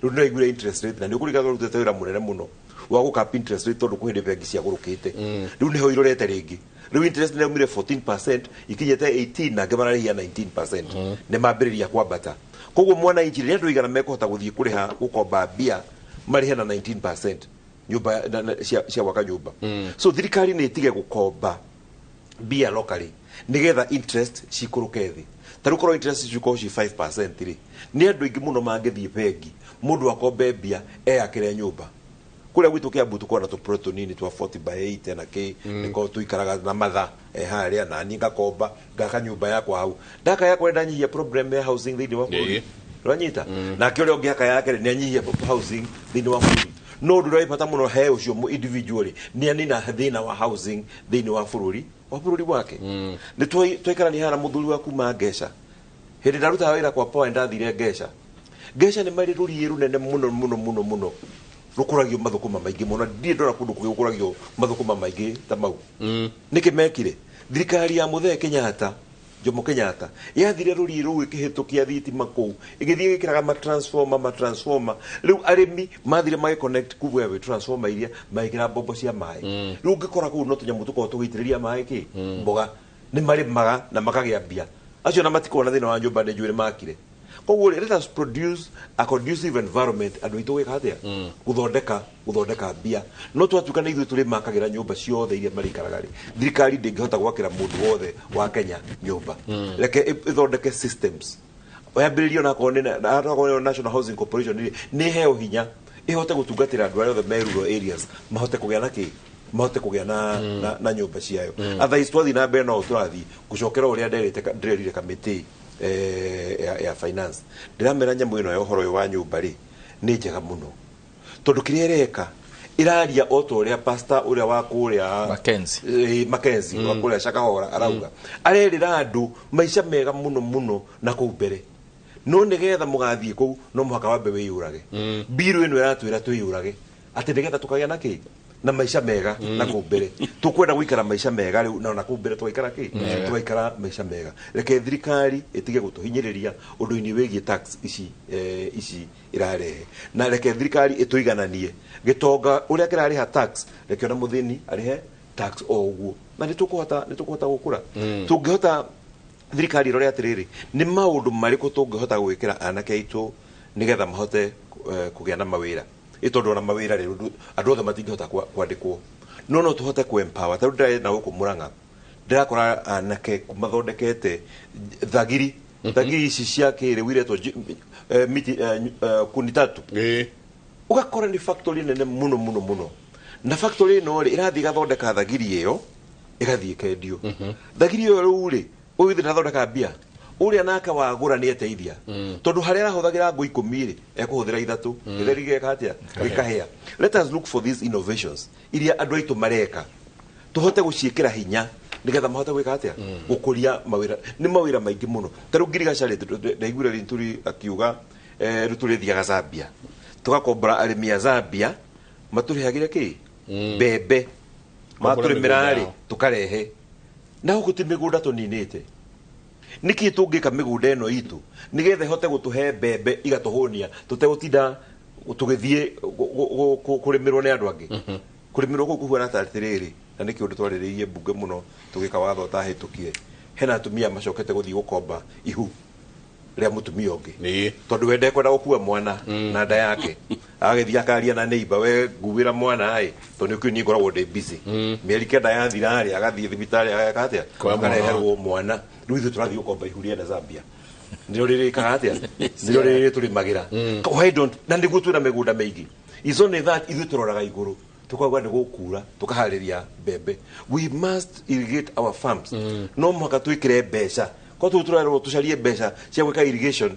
riu ni igure interest rate na ni ukuriga rutete wira munene muno wa gukap interest rate tondu kuhinde bengi cia gurukite riu ni ho irorete ringi riu interest ni umire 14% ikinyete 18 na ngemararihia 19% ni mambiriria kwambata koguo mwana inchi ri andu igana mekuhota guthii kuriha gukomba mbia marihe na 19% nyumba cia waka nyumba so thirikari ni itige gukomba mbia locally nigetha interest cikuruke thi tarukorwo interest cikuruko 5% ri ni andu ingi muno mangithii bengi mundu akombe mbia akire nyumba kuria gwitu kia butu kona to protonini twa 40/8 na ke niko tuikaraga na matha haria na ni ngakomba ngaka nyumba yakwa hau ndaka yakwa ndanyihia problem ya housing thini wa bũrũri ranyita na kĩoria ũngĩaka yake nĩ anyihia housing thini wa bũrũri no ndũrĩ bata mũno he ũcio mu individually ni anina thina wa housing thini wa bũrũri wake nĩ twikarania hana mũthuri waku ma Ngeca hĩndĩ ndaruta wĩra kwa poa ndathire Ngeca nĩ marĩ rũriĩ rũnene mũno rukuragio mathukuma maingi muno ndie ndora kundu kugikuragio mathukuma maingi ta mau niki mekire thirikari ya Muthee Kenyatta Jomo Kenyatta yathire ruri ru ikihitukia thitima kuu igithie gikiraga transformer riu arimi mathire ma connect kubwe we transformer iria maikira bombo cia mai riu ngikora kuu no tunyamu tuko tugitiriria mai ki mboga ni marimaga na makagia mbia acio na matikona thina wa nyumba ne njwire makire koguo let us produce a conducive environment andu itu wika atia guthondeka mbia no twatuka na ithu tuli makagira nyumba ciothe iria marikaraga ri thirikari ndingihota gwakira mundu wothe wa Kenya nyumba reke ithondeke systems oyambiririo na kone na National Housing Corporation ni heo hinya ihote gutungatira andu aria othe me rural areas mahote kugia na ki mahote kugia na nyumba ciayo otherwise twathi na mbere no turathi gucokera uria nderire kamiti ya finance ndiramera nyamu ino ya uhoro yo wa nyumba ri ni njega muno tondu kiria reka iraria otoria pastor uria wa kuria Mackenzie wa kuria Shakahora arauga arerira andu maisha mega muno na kuu mbere no nigetha mugathie kuu no muhaka wambe wiyurage biru ino iratwira twiyurage ati nigetha tukagia na ki na maisha mega na kumbere tukwenda guikara maisha mega riu na kumbere twaikara ki twaikara maisha mega reke thirikari itige gutuhinyiriria undu-ini wigie tax ici irarehe na reke thirikari ituigananie gitonga uria kirariha tax reke ona muthini arihe tax oguo na nitukuhota gukura tungihota thirikari rore atiriri ni maundu mariku tungihota gwikira anake aitu nigetha mahote kugia na mawira itondo na mawira riu andu othe matingihota kwandikwo no tuhote ku empower taru ndire na guku Murang'a ndirakora anake mathondekete thagiri ici cia kiriu iretwo kuni tatu ugakora ni factory nene muno na factory no ri irathi gathondeka thagiri iyo igathie kendio thagiri iyo riu ri uyu thondeka mbia uria naka wagura ni eteithia tondu haria arahuthagira ngũ 10 ri ekuhuthira ithatu itheri atia gikahia let us look for these innovations iria andu aitu mareka tuhote guciikira hinya nigetha mahote gwika atia gukuria mawira ni mawira maingi muno taru ngirigaca ndaigure rinturi akiuga ruturi thiaga Zambia tugakombora arimi a Zambia maturihagire ki bebe maturimira ri tukarehe na hukuti migunda tuninite niki tungika migunda eno itu nigethe hote gutuhe bebe igatuhunia tutegutinda tugithie kurimirwo ni andu angi kurimirwo guku huana tatiriri na niki undu twariririe bunge muno tugika watho ta hitukie hena atumia macokete guthii gukomba ihu ria mutumia ungi tondu wende kwenda gukua mwana na nda yake agithia akaria na neighbor we nguwira mwana ai tondu kio ni ngoragwo ndi busy mieri kenda yathira ri agathie thibitari agakatia akareherwo mwana riu ithu turathie gukomba ihuria na Zambia ndio riri kagatia ndio riri turimagira why don't na ndiguo twina migunda mingi is only that ithu turoraga iguru tukagwa ni gukura tukahariria mbembe we must irrigate our farms no muhaka twikire mbeca ko turarwo tucarie mbeca cia gwika irrigation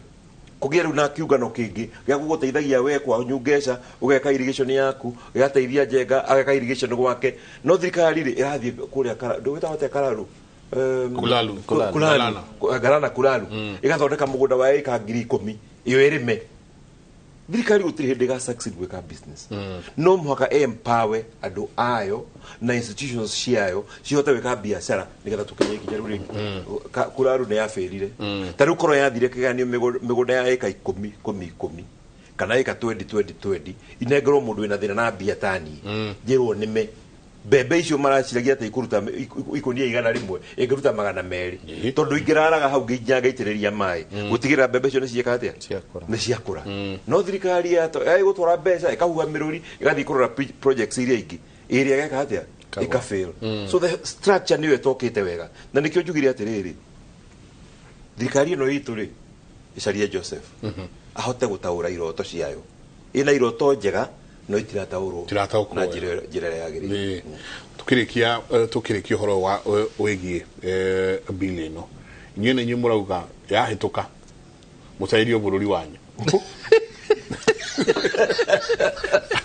kugia riu na kiungano kingi gya guguteithagia we kwa nyungeca ugeka irrigation yaku gateithia Njenga ageka irrigation gwake no thirikari ri irathie kuria kara ndugita hote kararu kulalu igathondeka mugunda wa eka 10,000 iyo irime thirikari gutiri hindi ga succeed gwika business no muhaka empower andu ayo na institutions ciayo cihote gwika biashara nigetha tukenye ikinya riu ringi kuraru ne yaferire tariu koro yathire kiganio migunda ya eka 10 kana eka 20 inengero mundu wina thina na bia tani njirwo nime bebe icio maraciragia ta ikuruta ikunia igana rimwe ingiruta 200 tondu ingiraraga hau nginya ngaitiriria mai gutigira bebe icio ni cieka atia ni ciakura no thirikari ai gutwara mbeca ikahuha miruri igathi kurora projects iria ingi iria geka atia ikafail so the structure niyo etokite wega na nikio njugire atiriri thirikari no itu ri icarie Joseph ahote gutaura iroto ciayo ina iroto njega no itirataurwo na njira yagirire tukirikia horo wa wegi bili no nyene nyumurauga yahituka mutairio bururi wanyu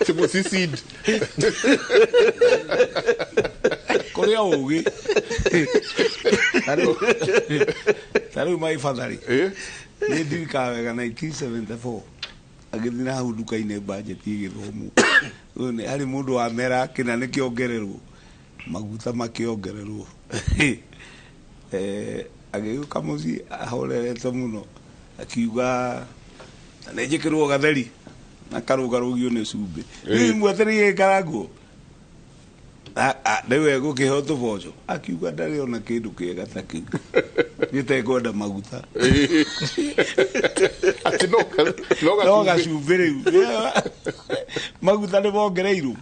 ati musicid korea ugi taru mai fadari ni dirika wega 1974 agithina hau nduka-inĩ budget igithomu ni ari mundu wa mera kina ni kiongererwo maguta makiongererwo agĩũka mũciĩ ahorerete mũno akiuga nĩnjĩkĩrwo gatheri na karũgarũgio nĩ cumbĩ rĩu mwetereire karangwo nĩwe gũkĩhe tũboco akiuga ndarĩ ona kĩndũ kĩega ta kĩu gĩtekwenda maguta no gacumbĩ rĩu maguta nĩ mongereirwo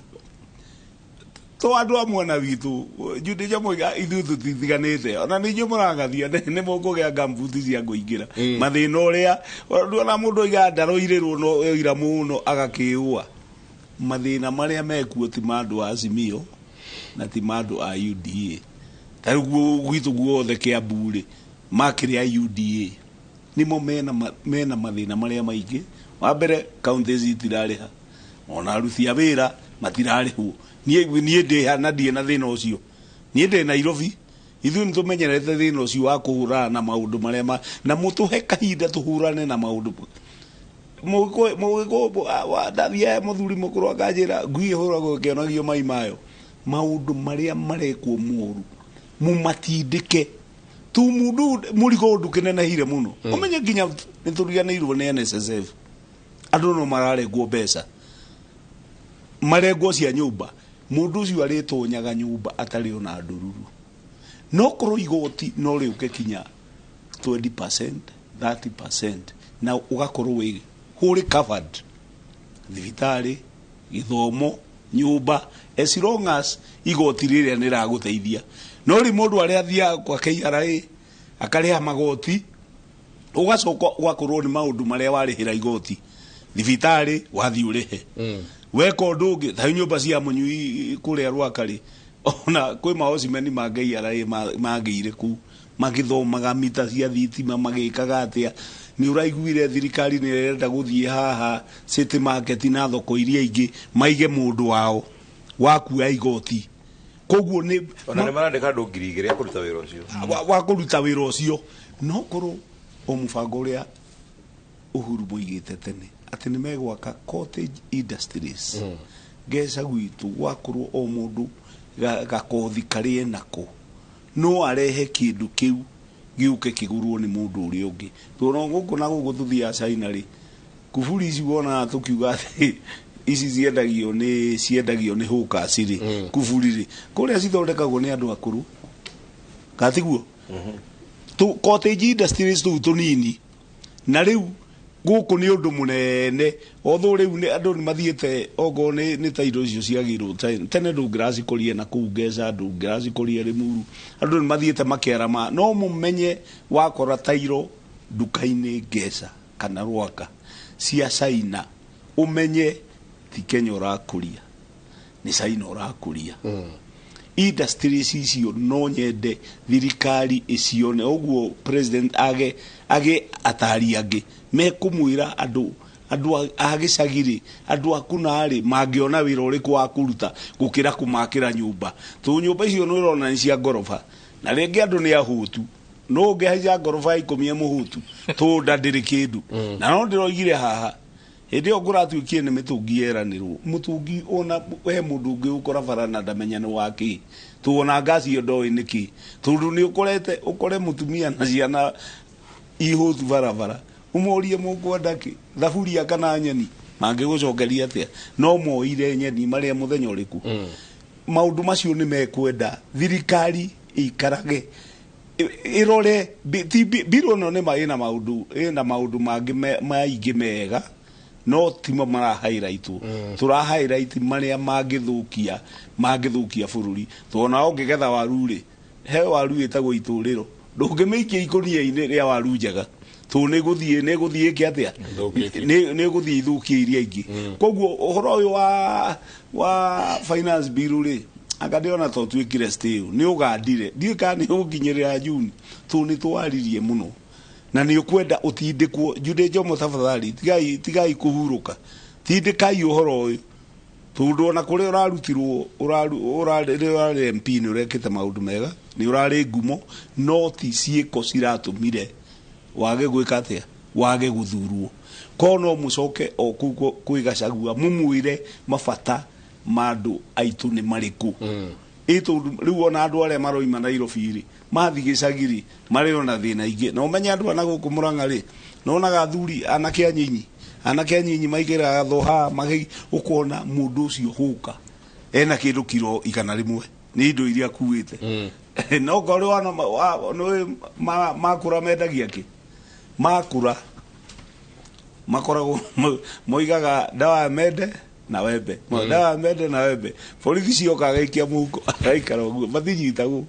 to andu amwe na witu jude jamoiga ithu tutithiganite ona ni nyo muragathia ni mukugea gambuti cia nguingira mathina uria ona mundu iga ndaroirirwo no ira muno agakiua mathina maria mekuo ti mandu a Azimio na ti mandu a UDA taruguo gwitu guothe kia bure makiri a UDA nimo mena mathina maria maingi wa mbere counties itirariha ona aruthi a wira matirarihwo nie ndihana ndie na thina ucio nie ndi Nairobi ithu nitumenyerete thina ucio wa kuhurana na maundu maria na mutuhe kahinda tuhurane na maundu mugo ndathia muthuri mukuru akajira ngui huragwo kionagio mai mayo maundu maria marekwo muru mumatindike tu mundu murigo ndukene hire muno umenye nginya nituriganirwo ni NSSF andu no mararegwo mbeca maregwo cia nyumba mundu ucio aritonyaga nyumba atari ona ndururu no koro igoti no riuke kinya 20% 30% na ugakorwo wi huri covered thibitari githomo nyumba as long as igoti riria niraguteithia no ri mundu aria thia kwa KRA akaria magoti ugacoka ugakorwo ni maundu maria warihira igoti thibitari wathi urihe weka undu ungi ta nyumba cia munyui kuria Rwakari ona kwi maosimeni mangei arai magire ku magithomaga mita cia thitima magikaga atia ni uraiguire thirikari ni irenda guthie haha city market na thoko iria ingi maige mundu wao wakuya igoti koguo ni ona ni marandika andu 2,000 akuruta wira ucio wa kuruta wira ucio no koro o mubango uria Uhuru muigite tene ati ni megwaka cottage industries gesa gwitu wakorwo o mundu gakothi karie nako no arehe kindu kiu giuke kigurwo ni mundu uri ungi tuno guku na guku tuthia China ri kuburi ici wona tukiuga ici ciendagio ni huka ciri kuburi ri kuria cithondekagwo ni andu akuru katiguo tu cottage industries tu tunini na riu guku ni undu munene otho riu ni andu ni mathiete ogo ni tairo icio ciagirwo tene ndungiracikurie na kuu Ngeca ndungiracikurie Limuru andu ni mathiete makiarama no mumenye wakora tairo nduka-ini Ngeca kana Rwaka cia China umenye ti Kenya urakuria ni China urakuria industries icio no nyende thirikari icione oguo president age atari angi mekumwira andu agicagiri andu akunari mangiona wira uriku wa kuruta gukira kumakira nyumba tu nyumba icio no irona ni cia ngorofa na ringi andu ni ahutu no ngehaja ngorofa ikomie muhutu tu ndandiri kindu na no ndiroigire haha hindi yo nguratuikie ni mitungi yeranirwo mutungi ona we mundu ungi ukora barana ndamenya ni waki tu ona ngaci yo ndoi niki tundu ni ukore mutumia na ciana ihutu barabara umorie mukwenda ki thaburia kana nyeni mangigucokeria atia no moire nyeni maria muthenya uriku maundu macio ni mekwenda thirikari ikarage irore biro no ne maina maundu mangi maingi mega no timo mara highlight tura highlight maria mangithukia bururi tuona ongegetha waru ri he waru etagwo ituriro ndungimikia ikonia-ini ria waru njega tu ne guthie ki atia ne guthie ithukia iria ingi koguo uhoro uyu wa finance bill ri akadiona to twikire stay ni ugandire ndika ni uginyirira June tu ni twaririe muno na ni ukwenda utindikwo Jude Jomo tafadhali tigai kuhuruka tindikai uhoro uyu tundu na kuri urarutirwo urari MP ni urekite maundu mega ni urari ngumo no ti ciiko ciratumire wage gwika atia wage guthurwo kono mucoke o kuigacagua mumwire mabata mandu aitu ni mariku itu riu ona andu aria maroima Nairobi ri mathi gicagiri mari ona thina ingi no menya andu ana guku Murang'a ri nona gathuri anake anyinyi maigira gathoha magi ukona mundu ucio huka ena kindu kiro 100 ni indo iria kuite no ngori wana no makura mendagia ki makura makoragwo moigaga dawa mende na wembe dawa mende na wembe borithi cioka gaikia muko agaikara uguo mathinyitagwo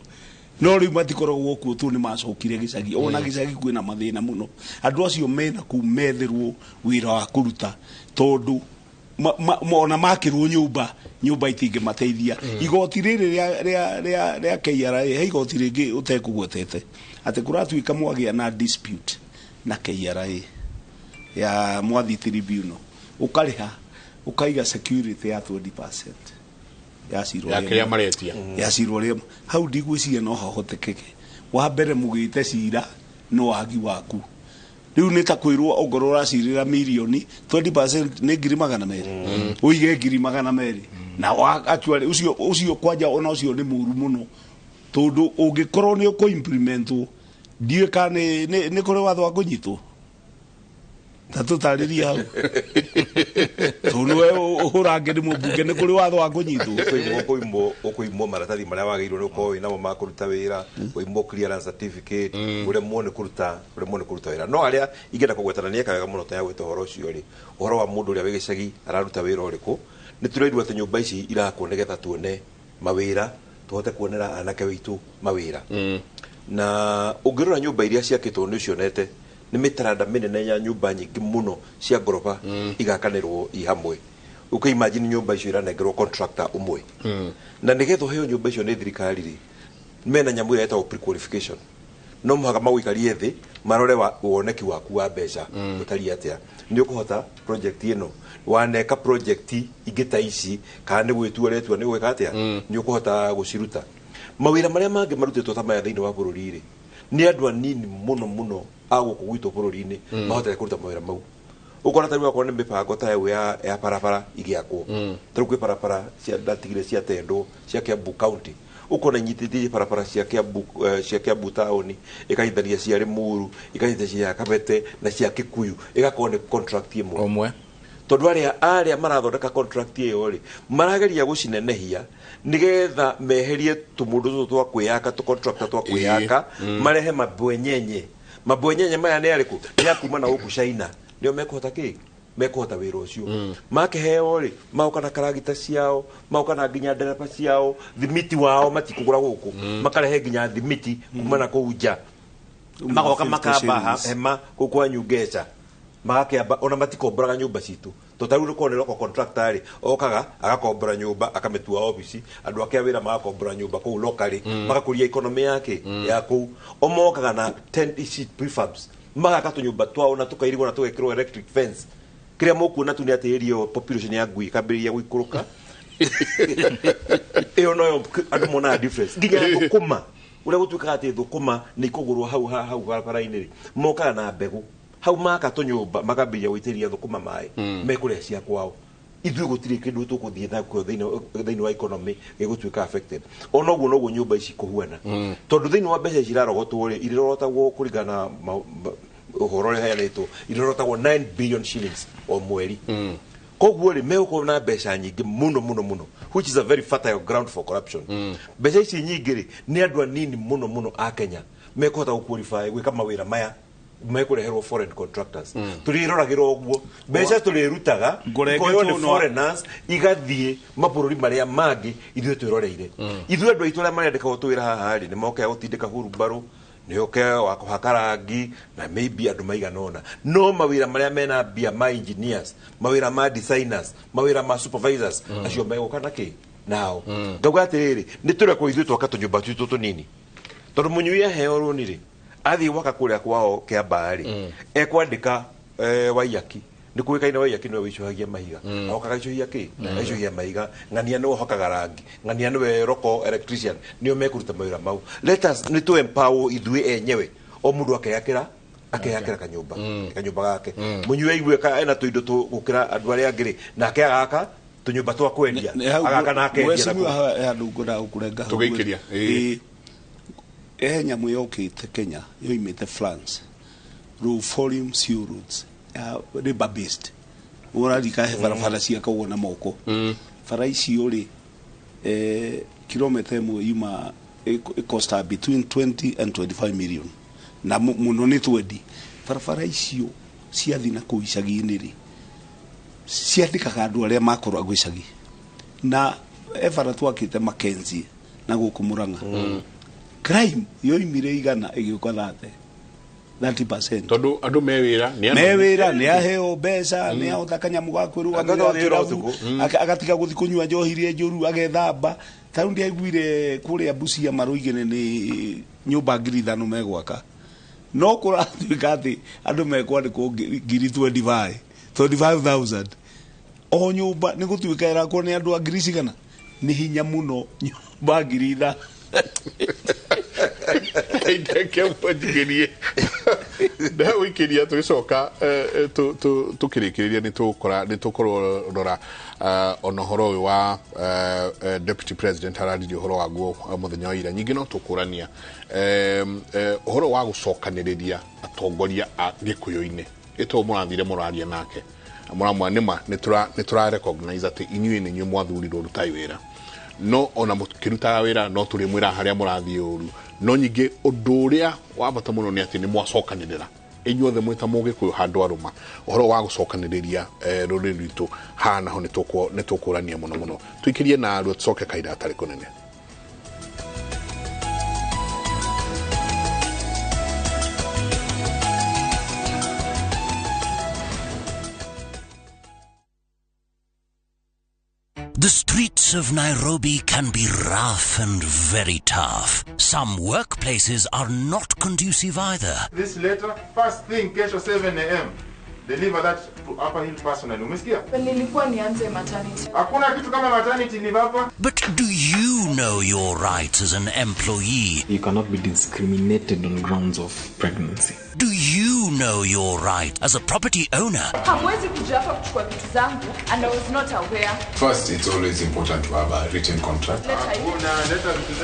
no riu matikoragwo kuo tu ni macokire gicagi ona gicagi kwina mathina muno andu acio mena ku methirwo wira wa kuruta tondu ona makirwo nyumba itinge mateithia igoti riri ria KRA he igoti ringi utekugwetete ati kuratuika mwagia na dispute na KRA ya mwathi tribunal ukariha ukaiga security ya 20% yacirwo ria hau ndigwiciria no hahotekeke wa mbere mugite cira no wagi waku riu ni ta kwirwo ongoro uracirira milioni 20% ni 200,000 uige 200,000 na actually ucio kwanja ona ucio ni muru muno tondu ungikorwo ni uko implementwo ndieka ni kuri watho wa kunyitwo tatutariria hau tondu we uhurangiri mubunge ni kuri watho wa kunyitwo ukuimwo maratathi maria wagirwo ni ukorwo winamo ma kuruta wira uimwo clearance certificate uremwo ni kuruta wira no aria ingenda kugwetana ni ekaga muno ta gweta horo ucio ri uhoro wa mundu uria wigicagi araruta wira uriku ni tureirwo ati nyumba ici irakwo nigetha tuone mawira tuhote kuonera anake witu mawira na ungirora nyumba iria ciakitwo ni cionete ni mitaranda minene ya nyumba nyingi muno cia ngorofa igakanirwo i hamwe ukaimagine nyumba icio iranengerwo contractor umwe na nigetho heo nyumba icio ni thirikari ri mena nyamu ya eta pre-qualification no muhaka mawikarie thi marore woneki waku wa mbeca utari atia ni ukuhota project ino waneka project igita ici kana ni gwituaretwa ni gweka atia ni ukuhota guciruta mawira maria mangi marutitwo ta maya thiini wa bururi ri ni andu anini muno aguku gwitwo bururi-ini mahotete kuruta mawira mau ukona tari wakona ni mipango ta ya barabara igiakwo tari kwi barabara cia ndatigire cia Tendo cia Kiambu County ukona nyitithie barabara cia Kiambu town ikahithania cia Limuru ikahithania cia Kabete na cia Kikuyu igakorwo ni contract imwe tondu aria marathondeka contract iyo ri marageria gucinenehia nigetha meherie tumundu twa kwiyaka tu contractor twa kwiyaka marehe mabwenyenye mabwenyenye maya nĩ arĩkũ nĩ akuma na gũkũ China nĩo mekũhota kĩ mekũhota wĩra ũcio makĩheo rĩ maũka na karagita ciao maũka na nginya ndereba ciao thimiti wao matikũgũra gũkũ makarehe nginya thimiti kuma na kũu nja magoka makamba hema gũkũ Nyungeca magakĩamba ona matikombораga nyũmba citũ tũtarũ rũkone roko contractor rĩ okaga agakombora nyũmba akamĩtua obici andũ ake wĩra magakombora nyũmba kũu locally magakũria economy yake ya kũu omokaga na 10 prefabs magaka tũnyũmba twao na tũkairigwo na tũgekĩrwo electric fence kĩrĩa mũkuona tu nĩ atĩ area population ya ngui kambĩrĩria gũikũrũka ĩyo noyo andũ monaga difference nginya thũkũma ũrĩa gũtuĩkaga atĩ thũkũma nĩ ikũgũrwo hau barabara-inĩ rĩ mokaga na mbegũ hau maka tũnyũmba makambĩrĩria gũitĩrĩria thũkũma maĩ mekũrĩa cia kwao ithuĩ gũtirĩ kĩndũ tũgũthiĩ nakĩo thĩinĩ wa economy gĩgũtuĩka affected ona ũguo noguo nyũmba ici kũhuana tondũ thĩinĩ wa mbeca cirarogotwo rĩ irorotagwo kũringana na ũhoro ũrĩa heanĩtwo irorotagwo 9 billion shillings o mweri koguo rĩ megũkorwo na mbeca nyingĩ mũno which is a very fertile ground for corruption mbeca ici nyingĩ rĩ nĩ andũ anini mũno a Kenya mekũhota gũqualify gwĩka mawĩra maya mekũreherwo foreign contractors tũrĩroragĩra ũguo mbeca tũrĩrutaga koyo nĩ foreigners igathiĩ mabũrũri marĩa mangĩ ithuĩ twĩroreire ithuĩ andũ aitũ arĩa marendeka gũtwĩra haha rĩ nĩ mokaga gũtindĩka hurubarũ nĩ oke wa kũhaka rangi na maybe andũ maiganona no mawĩra marĩa mena mbia ma engineers mawĩra ma designers mawĩra ma supervisors acio megũka nakĩ nao ngauga atĩrĩrĩ nĩ tũrekwo ithuĩ twaka tũnyũmba twitũ tũnini tondũ mũnyui aheo rũni rĩ athiĩ gwaka kũrĩa kwao Kĩambaa rĩ ekwandĩka Waiyaki nĩ kũĩkaine Waiyaki nĩwe wĩicũhagia mahiga agokaga icũhia kĩ icũhia mahiga ng'ania nĩwe ũhokaga rangi ng'ania nĩwe roko electrician nĩo mekũruta mawĩra mau let us nĩ tũ empower ithuĩ enyewe o mũndũ akeyakĩra kanyũmba gake mũnyui aiguĩka ena tũindo gũkĩra andũ arĩa angĩ rĩ nake agaka tũnyũmba twa kwendia agaka na akendia tũgĩikĩria nyamũ yokĩte Kenya yoimĩte France low volume seal roads labor based ũrarika he barabara cia kagwo na moko bara icio rĩ kilomita ĩmwe yuma costa between 20 and 25 million na mũno nĩ 20 barabara icio ciathi na kũu icagi-inĩ rĩ ciandĩkaga andũ arĩa makorwo gwĩcagi na ebara twakĩte Mackenzie na gũkũ Mũrang'a crime yoimire igana ĩgĩũka 30% tondu andu mewira ni aheo mbeca ni ahota kanyamu ga kwĩrũgamĩrĩra agatiga gũthi kũnyua njohi iria njũru agethamba tarũ ndi aiguire kũrĩa Busia maroigene ni nyũmba 5,000 megwaka no kũratuĩka atĩ andũ mekwandĩkwo 25,000 o nyũmba nĩ gũtuĩka ĩrakwo nĩ andũ a 100,000 nĩ hinya mũno nyũmba 100,000 kaindeke mwajigerie na wikiria tũgicoka tũkĩrĩkĩrĩria nĩ tũkũrora ona ũhoro ũyũ wa deputy president araririe ũhoro waguo mũthenya wa ira nyingĩ no tũkũrania ũhoro wa gũcokanĩrĩria atongoria a gĩkũyũ-inĩ ĩtwo mũrathire mũraria nake mũramwanĩma nĩ tũra recognize atĩ inyuĩ nĩ inyuĩ mwathurirwo rutai wĩra no ona mũkĩrutaga wĩra no tũrĩ mwĩra harĩa mũrathiĩ ũru no nyingĩ ũndũ ũrĩa wa bata mũno nĩ atĩ nĩ mwacokanĩrĩra inyuothe mwĩta mũgĩkũyũ handũ arũma ũhoro wa gũcokanĩrĩria rũrĩrĩ rwitũ haha naho nĩ tũkũrania mũno tũikĩrie na rwo tũcoke kaida atarĩ kũnene. The streets of Nairobi can be rough and very tough. Some workplaces are not conducive either. This letter, first thing, kesho 7 a.m. Deliver that to Upper Hill personally. Umesikia? Nilikuwa nianze maternity. Hakuna kitu kama maternity leave hapa. But do you know your rights as an employee? You cannot be discriminated on grounds of pregnancy. Do you know your right as a property owner? Hamwezi kuja hapa kuchukua vitu zangu and I was not aware. First, it's always important to have a written contract.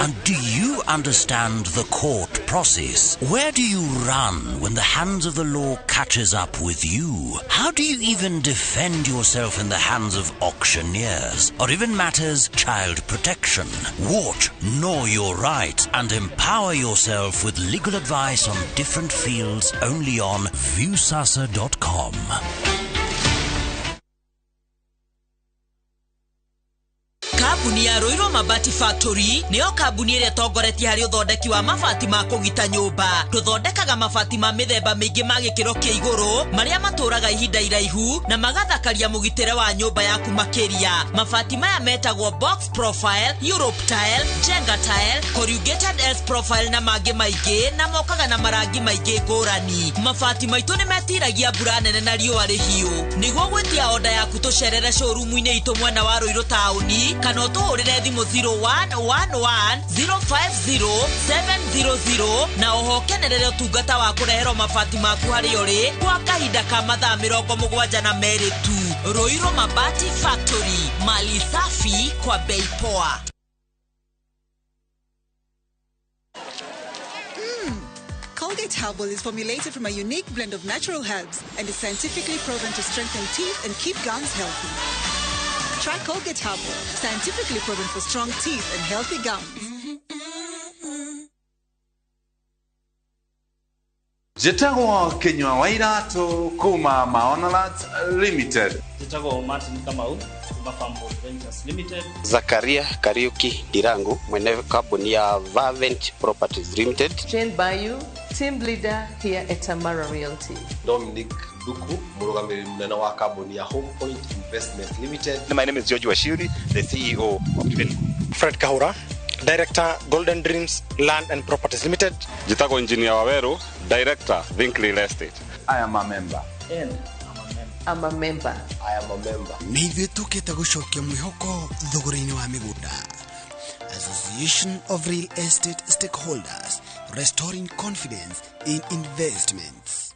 And do you understand the court process? Where do you run when the hands of the law catches up with you? How do you even defend yourself in the hands of auctioneers or even matters child protection? Watch Know Your Rights and empower yourself with legal advice on different fields only on viewsasa.com. Kambuni ya Roiro Mabati Factory niyo kambuni ĩrĩa tongoretie harĩ ũthondeki wa mabati ma kũgita nyũmba. Tũthondekaga mabati ma mĩthemba mĩingĩ ma gĩkĩro kĩa igũrũ marĩa matũraga ihinda iraihu na magathakaria mũgitĩre wa nyũmba yaku makĩria. Mabati maya metagwo box profile, Europe tile, Jenga tile, corrugated S profile na mangĩ maingĩ na mokaga na marangi maingĩ ngũrani. Mabati maitũ nĩ metiragia mbura nene na riũa rĩhiũ. Nĩguo gwĩtia oda yaku tũcerere showroom-inĩ itũ mwena wa Roiro taũni kana ũtũhũrĩre thimũ 0111050700 na oho kenerere ũtungata wa kũreherwo mabati maku harĩ ũrĩ kwa kahinda ka mathaa 72 tu. Roiro Mabati Factory, mali safi kwa bei poa. Colgate Herbal is formulated from a unique blend of natural herbs and is scientifically proven to strengthen teeth and keep gums healthy. Try Colgate Herbal, scientifically proven for strong teeth and healthy gums. Jitagwo Kenywa Wairatu kuma Maonalat Limited. Jitagwo Martin Kamau kuma Farmboard Ventures Limited. Zakaria Kariuki Dirangu mwene kampuni ya Vavent Properties Limited. Jane Bayu, team leader here at Tamara Realty. Dominic Duku, murugamiri munene wa kampuni ya Home Point Investment Limited. My name is George Washiri, the CEO of Develop. Fred Kahura, Director Golden Dreams Land and Properties Limited. Jitago Engineer Waweru, Director Vinkley Real Estate. I am a member. And I'm a member. I am a member. Nithuĩ tũkĩte gũcokia mwĩhoko thogora-inĩ wa mĩgũnda. Association of Real Estate Stakeholders, restoring confidence in investments.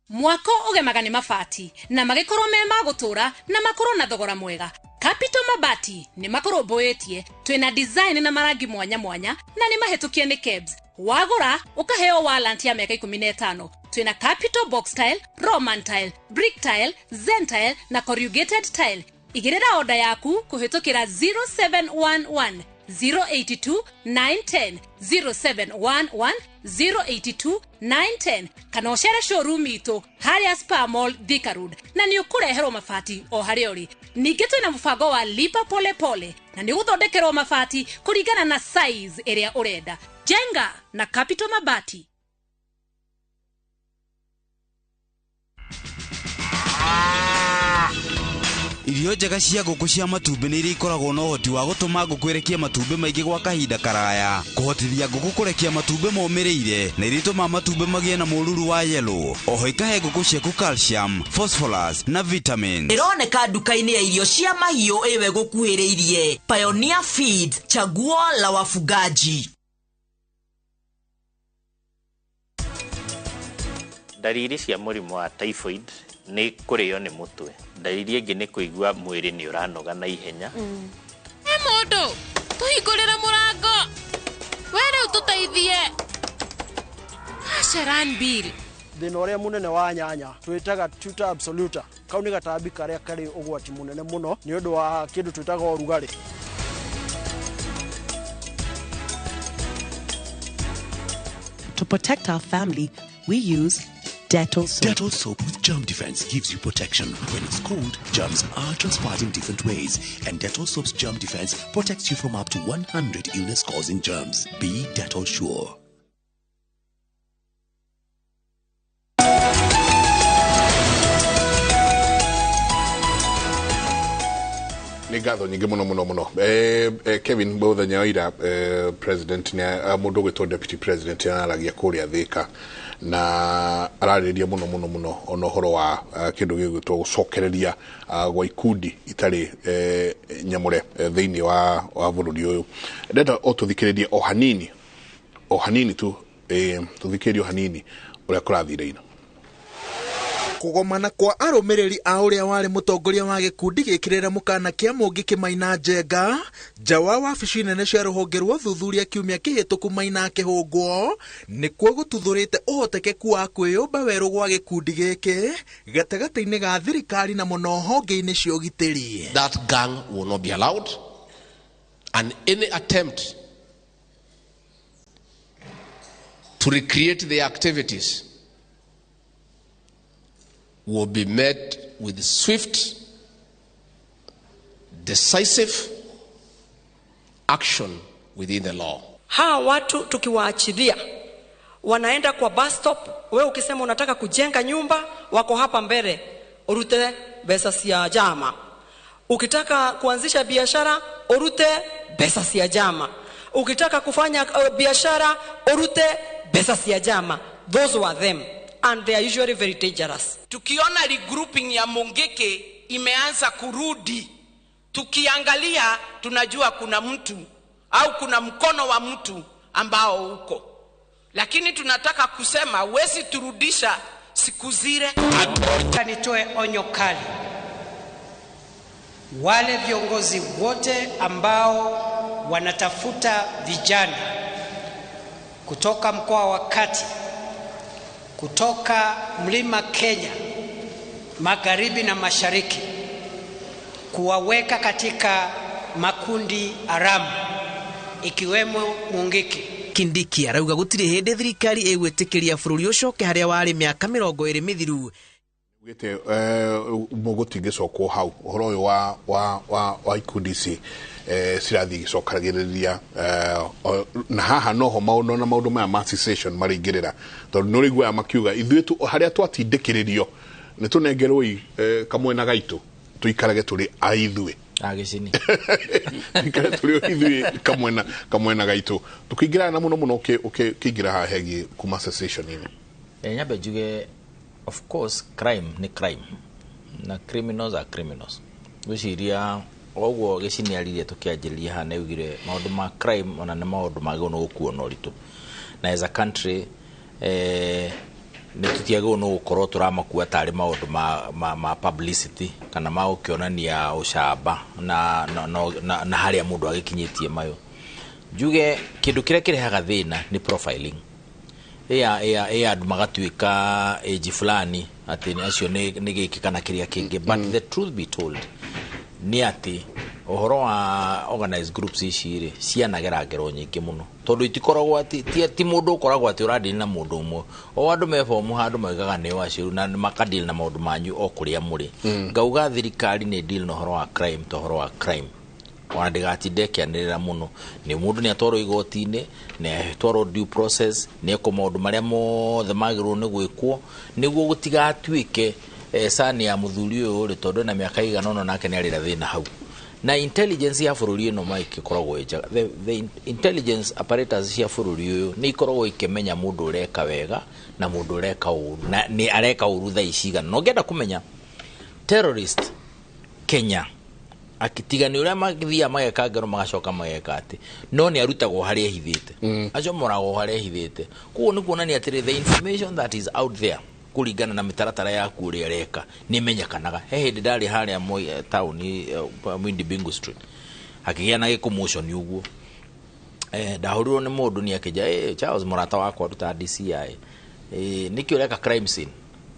Mwako ũgemaga nĩ mabati na magĩkorwo me magũtũra na makorwo na thogora mwega. Capital Mabati nĩ makũrũmbũĩtie twĩna design na marangi mwanya mwanya na nĩ mahĩtũkie nĩ KEBS. Wagũra ũkaheo warranty ya mĩaka 15. Twĩna Capital Box Tile, Roman Tile, Brick Tile, Zen Tile na Corrugated Tile. Igĩrĩra oda yaku kũhĩtũkĩra 0711 082 910 0711 082 910 kana ũcere showroom itũ harĩa Spar Mall Thika Road na nĩ ũkũreherwo mabati o harĩa ũrĩ. Ningĩ twĩna mũbango wa lipa pole pole na nĩ ũgũthondekerwo mabati kũringana na size ĩrĩa ũrenda. Jenga na Capital Mabati. Irio njega cia ngũkũ cia matumbĩ nĩ iria ikoragwo na ũhoti wa gũtũma ngũkũ ĩrekie matumbĩ maingĩ gwa kahinda karaya, kũhotithia ngũkũ kũrekia matumbĩ momĩrĩire na iria itũmaga matumbĩ magĩe na mũruru wa yellow. Oho ikahe ngũkũ ciaku calcium, phosphorus na vitamins. Ĩroneka nduka-inĩ ya irio cia mahiũ ĩwe gũkuhĩrĩirie. Pioneer Feeds, chaguo la wafugaji. Dalili cia mũrimũ wa typhoid nĩ kũrĩo nĩ mũtwe. Dalili ĩngĩ nĩ kũigua mwĩrĩ nĩ ũranoga na ihenya. Mũndũ, tũhingũrĩre mũrango. Were ũtũteithie. Sharan Bill. Thĩna ũrĩa mũnene wa nyanya twĩtaga tuta absoluta. Kau nĩ gatambi karĩa karĩ ũgwati mũnene mũno nĩ ũndũ wa kĩndũ twĩtaga ũrugarĩ. To protect our family, we use Dettol soap. Dettol soap with germ defense gives you protection. When it's cold, germs are transferred in different ways. And Dettol soap's germ defense protects you from up to 100 illness-causing germs. Be Dettol sure. Nĩ ngatho nyingĩ mũno Kevin Bouthanya Waira president nĩ mũndũ gwĩtwo deputy president araragia kũrĩa Thika na ararĩrĩria mũno ona ũhoro wa kĩndũ gĩgwĩtwo gũcokereria gwa ikundi itarĩ nyamũre thĩinĩ wa bũrũri ũyũ. Ndenda o tũthikĩrĩrie o hanini tu tuthikirio hanini uria kurathire-ina. Kugomana kwa arumiriri a uria wari mutongoria wa gikundi gikirira mukana kia Mungi Kimaina Njenga nja wa wabici nene cia ruhonge rwa uthuthuria kiumia kihituku Maina kihungwo nikuo gututhurite uhotekeku wa kwiyumba weru gwa gikundi giki gatagati-ini ga thirikari na muno honge-ini cia ugitiri. That gang will not be allowed, and any attempt to recreate the activities will be met with swift, decisive action within the law. Hawa watu tukiwaachilia wanaenda kwa bus stop, wewe ukisema unataka kujenga nyumba, wako hapa mbele, urute pesa cia jama. Ukitaka kuanzisha biashara, urute pesa cia jama. Ukitaka kufanya biashara, urute pesa cia jama. Those were them. And they are usually very dangerous. Tukiona regrouping ya Mungiki imeanza kurudi, tukiangalia tunajua kuna mtu au kuna mkono wa mtu ambao uko. Lakini tunataka kusema wezi turudisha siku zile. Nitoe onyo kali. Wale viongozi wote ambao wanatafuta vijana kutoka mkoa wa Kati, kutoka Mlima Kenya, magharibi na mashariki, kuwaweka katika makundi haramu ikiwemo Mungiki. Kindiki arauga gutiri hindi thirikari egwitikiria bururi ucoke haria wari miaka 20 mithiru. Gite mugutingicokwo hau uhoro uyu wa ikundi ici cirathi gicokagiriria na haha noho maundu na maundu maya ma cessation maringirira tondu no rigwa makiuga ithuitu haria twatindikiririo ni tunengerwo kamwe na gaitu tuikarage turi aithue agicini ikare turi aithue kamwe na gaitu tukiingira na muno ukiingira ha hegi kuma cessation ini nyabe juge. Of course, crime ni crime. Na criminals are criminals. Wiciria ogwo gicini aririe tukianjiria ha na ugire maundu ma crime ona ne maundu magwo no gukuona uritu. Na as a country ni tutiagwo no gukorwo turamakua tari maundu ma publicity kana ma ukionania ucamba na haria mundu agikinyitie mayo. Juge kindu kiria kirehaga thina ni profiling. Andu magatuika age fulani ati ni acio ni giki kana kiria kingi, but the truth be told ni ati ohoro wa organized groups iciri cianagera ngero nyingi muno tondu itikoragwo ati ti mundu ukoragwo ati uradini na mundu umwe o andu mefomu handu maigaga ni waciru na makadil na maundu manyu o kuria muri ngauga thirikari ni deal no horo wa crime to horo wa crime wana ndigatinde kianirira muno ni mundu ni atwaro igoti-ini ni atwaro due process ni ko maundu maria mothe magirwo ni gwikwo niguo gutigatuike sani ya muthuri uyu ri tondu na miaka igana no nake ni arira thina hau na intelligence ya bururi ino maiki koragwo ejaga the intelligence apparatus ya bururi uyu ni koragwo ikimenya mundu ureka wega na mundu ureka uru na ni areka uru tha icigana no ngenda kumenya terrorist Kenya akitigani uria magithia mageka ngero magacoka mageka ati no ni arutagwo haria hithite acio morago haria hithite kuo ni kuonania ati the information that is out there kuringana na mitaratara yaku uria reka ni menyekanaga hindi ndari haria town Mwindi Bingu Street akigia na gikumotion uguo ndahurirwo ni mundu ni akija Charles Murata wakwa ruta DCI nikio reka crime scene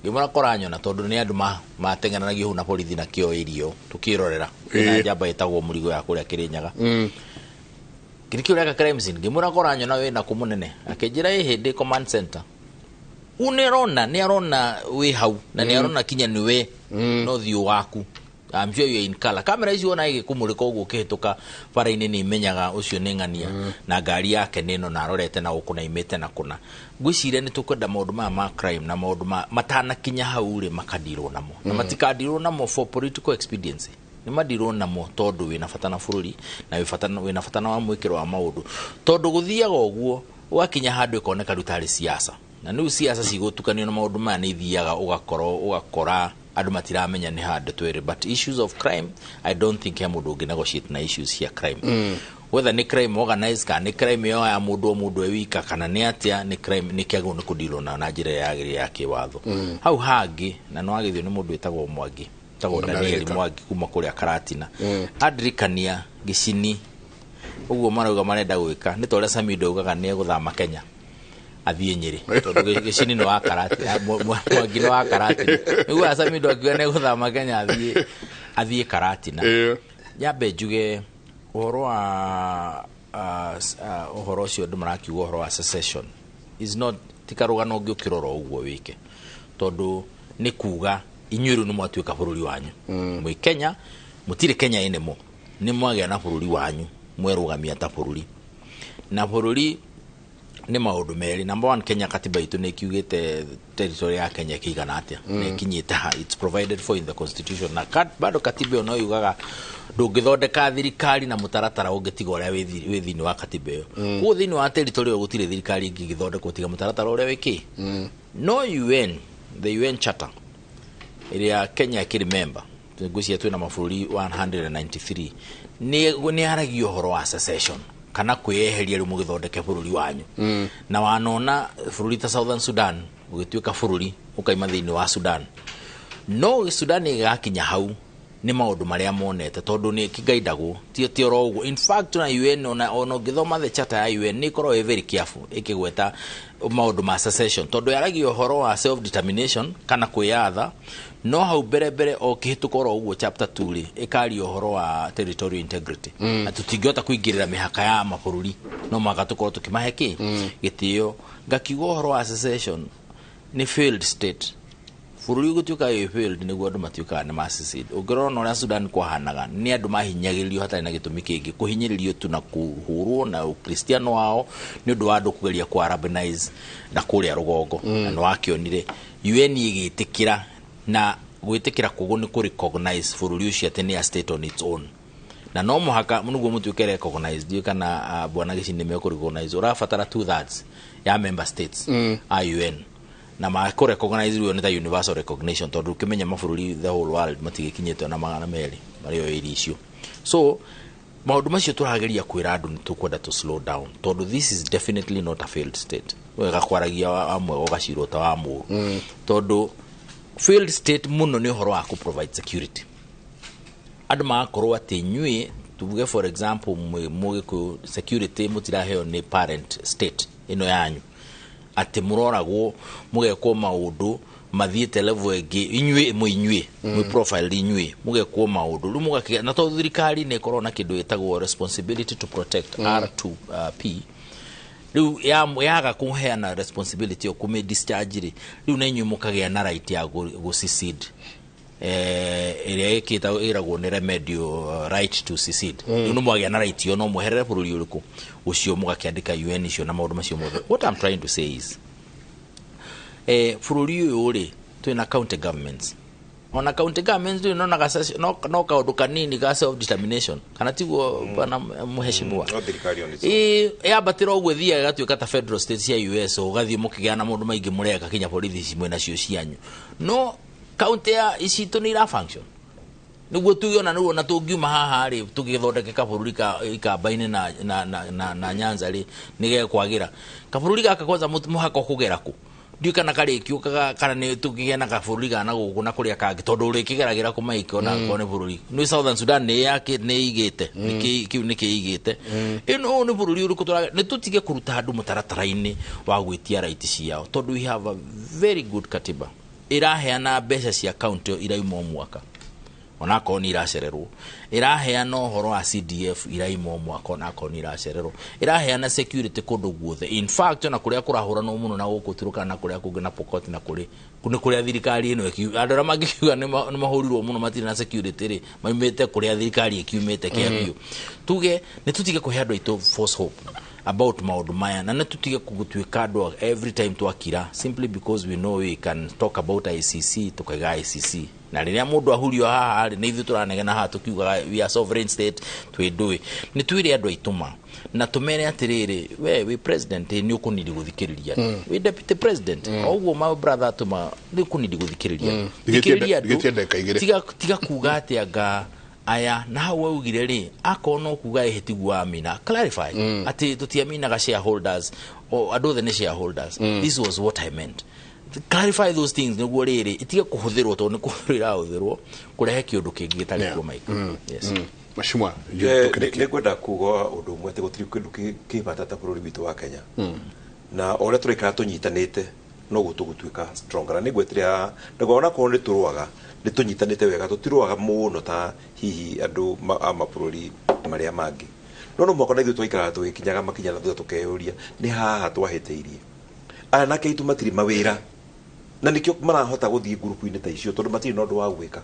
gimura koranyona tondu ni andu matengananagia hu na borithi na kio irio tukirorera ina njamba itagwo murigo ya kuria Kirinyaga kirikio reka crime scene gimura koranyona we na kumunene akijira hindi command center unerona ni arona we hau na ni arona kinya ni we no thiu waku I'm sure you in color kamera icio na igikumurika uguo kihituka bara-ini ni menyaga ucio ni ngania na ngari yake nino na arorete na ukuna imete na kuna ngwicire ni tukwenda maundu ma crime na maundu matana kinya hau ri makadirwo namo na matikadirwo namo for political expediency ni madirwo namo tondu wina fatana bururi na wina fatana wa mwikiro wa maundu tondu guthiaga uguo wakinya handu ikoneka rutari siasa na ni siasa cigutukanio na maundu ma ni thiaga ugakora andu matiramenya ni handu twere but issues of crime I don't think ya mundu ngi negotiate na issues cia crime whether ni crime organized kana ni crime yo ya mundu ewika kana ni atia ni crime ni kiago ni kudilo na njira ya kiwatho hau hangi na no agithio ni mundu etagwo Mwangi tagwo Daniel Mwangi kuma kuria Karatina adirikania gicini uguo marauga marenda gwika ni tore Samido ugaga ni guthama Kenya athie Nyeri tondu gicini no wa Karatina Mwangi no wa Karatina uguo Samido akiwa ni guthama Kenya athie Karatina nyambe njuge uhoro wa uhoro ucio ndu marakiuga uhoro wa secession is not tikarugano ungi ukirora uguo wike tondu ni kuga inyuiru ni mwatuika bururi wanyu mwi Kenya mutire Kenya enemo ni mwagea na bururi wanyu mwerugamia ta bururi na bururi ni maundu meri number 1 Kenya katiba itu ni kiugite territory ya Kenya kigana atia ni kinyite it's provided for in the constitution na bado katiba no yugaga ndungithondeka thirikari na mutaratara ungitiga uria wi thini wa katiba iyo ku thini wa territory gutire thirikari ingithondeka utiga mutaratara uria wiki no UN the UN charter iria Kenya kiri member ngucia twina mabũrũri 193 ni aragio horo wa secession kana kweheria rumu githondeke bũrũri wanyu na wanona bũrũri ta Southern Sudan ugituika bũrũri ukaima thini wa Sudan no Sudan igakinya hau ni maundu maria monete tondu ni kigaidagwo ti oro uguo in fact na UN ona githoma the charter ya UN ni korwo very careful ikigweta maundu ma secession tondu yaragio horo wa self determination kana kwiyatha no hau bere o kihituka oro uguo chapter 2 ri ikario horo wa territorial integrity na tutingota kuingirira mihaka ya mabũrũri no magatukorwo tukimaheki gitio ngakiuga horo wa secession ni failed state bũrũri gũtuika ĩ failed nĩguo andũ matuĩkaga nĩ masecede ũngĩrona ũrĩa Sudan kwahanaga nĩ andũ mahinyagĩrĩrio hatarĩ na gĩtũmi kĩngĩ kũhinyĩrĩrio tu na kũhũrwo na ukristiano wao nĩ ũndũ wa andũ kũgeria ku Arabanize na kũrĩa rũgongo na nĩ wakĩonire UN ĩgĩtĩkĩra na gwĩtĩkĩra kũguo nĩ kũ recognize bũrũri ũcio atĩ nĩ a state on its own na no mũhaka nĩguo mũtuĩke recognized dio kana bwana gĩcini nĩmekũ recognize ũrabatara 2/3 ya member states a UN na ma ko recognize we neta universal recognition tondu kimenya mabũrũri the whole world matigikinyĩtwo na magana meri mario iri icio so maundu macio turageria kwira andu ni tukwenda to slow down tondu this is definitely not a failed state wega kwaragia amwe ogacirwo ta wa mu tondu failed state muno ni horo wa ku provide security andu magakorwo ati nyui tuvuge for example mugiku security mutiraheo ni parent state ino yanyu ati muroragwo mugekwo maundu mathiete level egi inyue mwi profile inyue mugekwo maundu ru mugakiga na to thirikari ne korona kindu etagwo responsibility to protect R2P ru yaga kuheana responsibility okume discharge ru na inyue mukagia na right ya go secede area ikita iragwo ni remedial right to secede no mwagia na right yo no muherere bururi uriku ucio mugakiandika UN icio na maundu macio mothe what I'm trying to say is bururi uyu ri twina county governments ona county governments no na no kaundu kanini ga self determination kana tiguo bana muheshimiwa no thirikari on its ya batira uguo thia gatuika ta federal states ya US ugathie mukigia na mundu maingi mureka kinya borithi cimwe nacio cianyu no county ya icitu ni ra function niguo tugiona nuo na tungiuma haha ri tugithondeke kabũrũri ikambaine na Nyanza ri nige kwagira kabũrũri gaka kwanza muhaka kugera ku ndio kana kari kiukaga kana ni tukigena kabũrũri gana guku na kuria kangi tondu ri kigeragira ku maiko na kone bũrũri ni Southern Sudan ni yake ni igite ni kiigite ino ni bũrũri uri kutura ni tutige kuruta andu mutaratara-ini wa gwitia right ciao tondu we have a very good katiba iraheana mbeca cia county iraimo mwaka ona koni iracererwo iraheana horo wa CDF iraimo mwaka ona koni iracererwo iraheana security kundu guothe in fact na kuria kurahura no muno na gukuturuka na kuria kungi na Pokot na kuria thirikari ino andora magikiuga ni mahurirwo muno matire na security ri maimete kuria thirikari ikiumete kiabio tuge ni tutige kuhe andu aitu false hope about maundu maya na tutige kugutuika andu every time twakira simply because we know we can talk about ICC tukaiga ICC na riria mundu ahurio haha ni ithu turanegena ha tukiuga we are sovereign state twidui ni twire andu aituma na tumere atiriri we president ni ukunidi guthikiriria we deputy president oguo my brother tuma ni ukunidi guthikiriria Gĩtienda ĩkaigĩre tiga kuga ati anga aya na hau augire ri akono kuga ehetigu amina clarify ati tutiaminaga shareholders o andu othe ni shareholders this was what I meant. Clarify those things niguo riri itige kuhuthirwo to ni kuhurira uthirwo kurehe kiundu kingi gitari kuo Mike. Yes. Mashimwa ni kwenda kuga undu umwe ati gutiri kindu kibatata bururi bitu wa Kenya na ore turikara tunyitanite no gutugutuika stronger na nigwetira ndagona ko ni turwaga ni tunyitanite wega tutirwaga muno ta hihi andu amapururi maria mangi no mwako na ithu twaikara twikinyaga makinya na tukeyuria ni haha twahiteirie anake itu matiri mawira na nikio marahota guthii gurupu-ini ta icio tondu matiri no ndu wa gwika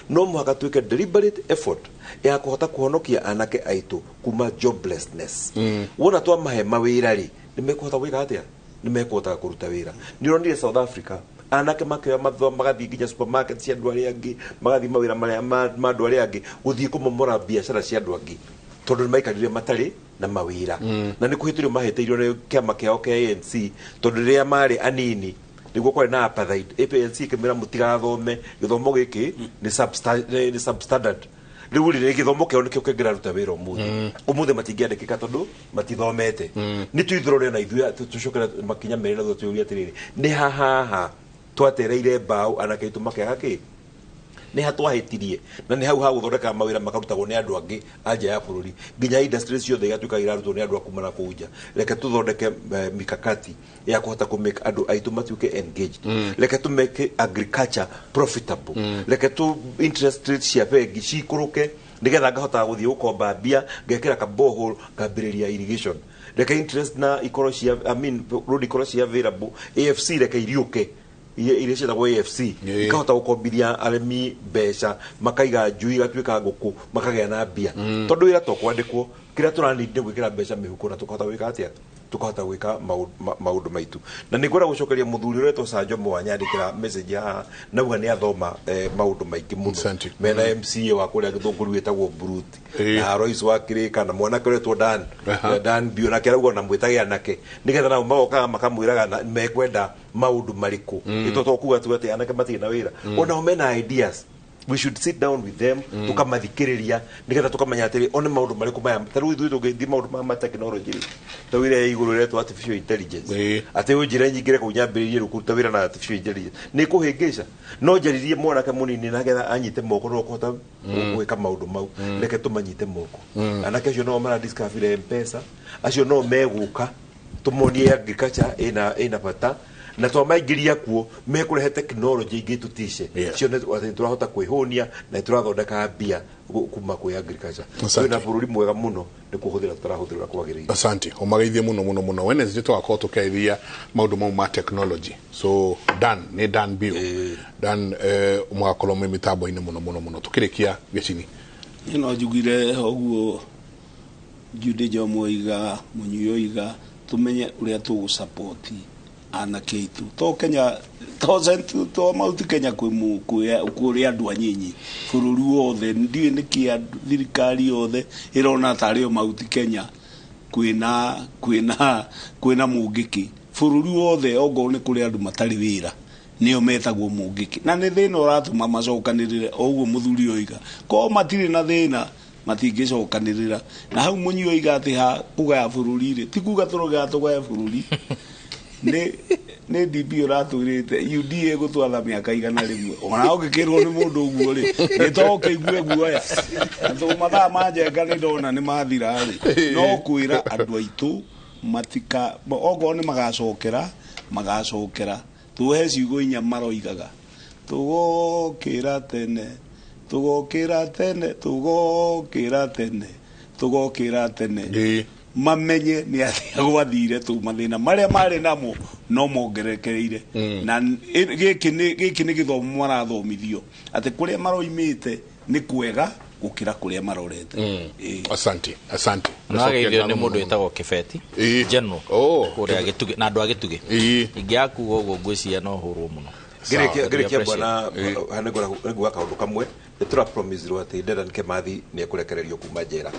no muhaka twike deliberate effort ya kuhota kuhonokia anake aitu kuma joblessness wona twa mahe mawira ri nimekuhota gwika atia nimekuhota kuruta wira ni ronire South Africa anake makaya magathi nginya supermarket cia andu aria angi magathi mawira maria ma andu aria angi guthii kumomora biashara cia andu angi tondu maikarire matari na mawira na ni kuhitirio maheteirio ni kiama kiao kia ANC tondu ria mari anini niguo kwari na apartheid ANC kimira mutigathome githomo giki ni substandard riu ri githomo kiao nikio kingiraruta wira umuthi matingiandikika tondu matithomete ni tuithurore na ithuĩ tucokera makinya meri na tuuria atiriri ni haha twatereire mbao anake itu makiaga ki ni hatwahitirie na ni hau ha guthondeka mawira makarutagwo ni andu angi anja ya bururi nginya industry ciothe igatuika irarutwo ni andu akumana kuja reke tuthondeke mikakati ya kuhota ku make andu aitu matuike engaged reke tu make agriculture profitable reke tu interest rates cia bengi cikuruke nigetha ngahota guthii ukomba mbia ngekira ka borehole ngambiriria irrigation reke interest na ikorwo cia road ikorwo cia available AFC reke iriuke ile cia kwa AFC ikahota gukombithia aremi mbeca makaiga njui gatuika nguku makagea na mbia tondu ira to kwandikwo kira turani ndi gwikira mbeca mihuko na tukahota gwika atia tukahota gwika maundu maitu na nigwera gucokeria muthuri uretwo Sanjo mwanyandikira message ha nauga ni athoma maundu maingi muno mena MCA wa kuria githunguru wetagwo Bruti na Royce wa Kirika na mwana kuretwo Dan Bio na kirauga na mwitage anake nigetha na magoka makamwiraga mekwenda maundu mariku itoto kuga tu ati anake mati na wira ona mena ideas we should sit down with them tukamathikiriria nigetha tukamenya atiri one maundu mariku maya taru ithu tungithi maundu ma technology tawire iguru retu artificial intelligence ati unjire nyingire kunyambiririe rukuruta wira na artificial intelligence ni kuhingica no njaririe mwanake munini nagetha anyite moko no kuhota gwika maundu mau reke tumanyite moko anake acio no mara discover mpesa acio no meguka tumonie agriculture ina bata na twamaingiria kuo mekurehe technology ingi tutishe cio ne turahota kwihunia na turathondeka mbia kuma kwa agriculture twina bururi mwega muno ni kuhuthira turahuthira kwagiriria. Asante umageithie muno Wednesday twakao tukeithia maundu mau ma technology so Dan Bio Dan umwakolo mitambo ine muno tukirikia gicini ino njugire oguo Jude Jomoiga Munyuyoiga tumenye uria tugu support anake itu to Kenya to mauti Kenya kuria andu anyinyi bururi wothe ndiwe nikia thirikari yothe irona tario mauti Kenya kwina mungiki bururi wothe ongo ni kuria andu matari wira nio metagwo mungiki na ni thina uratuma macokanirire oguo muthuri oiga ko matiri na thina matingicokanirira na hau munyi oiga ati ha kugaya bururi ri ti kuga turoga tugaya bururi ne DP uratwirite UDA gutwatha miaka igana rimwe ona ugikirwo ni mundu uguo ri gitoke igue guoya andu mathaa majenga ni ndona ni mathira ri no kwira andu aitu matika ogo ni magacokera tuhe ciugo inya maroigaga tugokira tene mamenye ni atia gwathire tu mathina maria mari namo no mongerekereire na giki ni githomo marathomithio ati kuria maroimite ni kwega gukira kuria marorete. Asante nageithio ni mundu etagwo Kibeti General kuria gituge na andu agituge ingiakuga uguo ngwiciria no hurwo muno girikia bwana hanegwa kaundu kamwe tura promise ro ati Dedan Kimathi ni ekurekererio kuma jera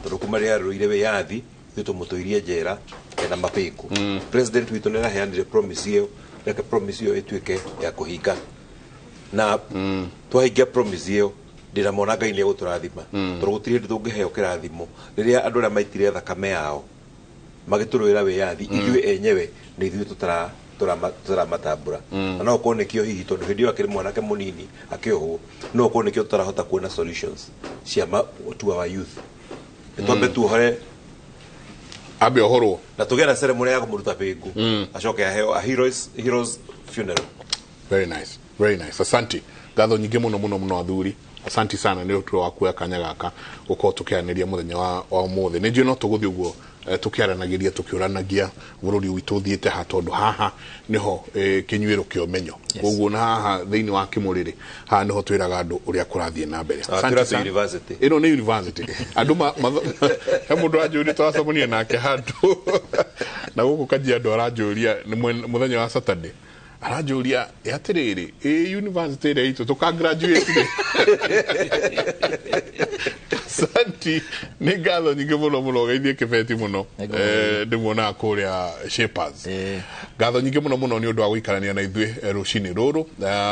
tondu kuma ria ruire we yathi yuto mutoirie jera na mapiko president witu ni raheanire promise iyo reke promise iyo ituike ya kuhinga na twahingia promise iyo ndira mona Ngai nĩ gũtũrathima tondũ gũtirĩ hĩndĩ tũngĩheo kĩrathimo rĩrĩa andũ arĩa maitire thakame yao magĩtũrũĩra wĩyathi ithuĩ enyewe nĩ ithuĩ tũramatambũra na no ũkorwo nĩkĩo hihi tondũ hĩndĩ ĩyo akĩrĩ mwanake mũnini akĩohwo no ũkorwo nĩkĩo tũtarahota kuona solutions cia to our youth nĩtwambe tuohore ambe ohorwo na tũgĩe na ceremony ya kũmũruta bĩngu acoke aheo a heroes funeral. Very nice asante ngatho nyingĩ mũno athuri asante sana nĩ ũtũro waku ya kanya gaka gũkorwo tũkĩaranĩria mũthenya wa ũmũthĩ nĩ njũĩ no tũgũthiĩ ũguo tukiaranagĩria tukiũranagia bũrũri witũ thiĩte ha tondũ haha niho kĩnyuĩro kĩa ũmenyo ũguo na haha thĩinĩ wa kĩmũrĩrĩ haha niho twĩraga andũ ũrĩa kũrathiĩ na mbere ĩno nĩ university andũ he mũndũ anjũria twacemania nake handũ na gũkũ kanjia andũ aranjũria mũthenya wa Saturday aranjũria atĩrĩrĩ university ĩrĩa itũ tũka graduate Santi nĩ ngatho nyingĩ mũno geithie kĩbeti mũno ndĩmuonaga kũrĩa Shapers ngatho nyingĩ mũno nĩ ũndũ wa gũikarania na ithuĩ rũcinĩ rũrũ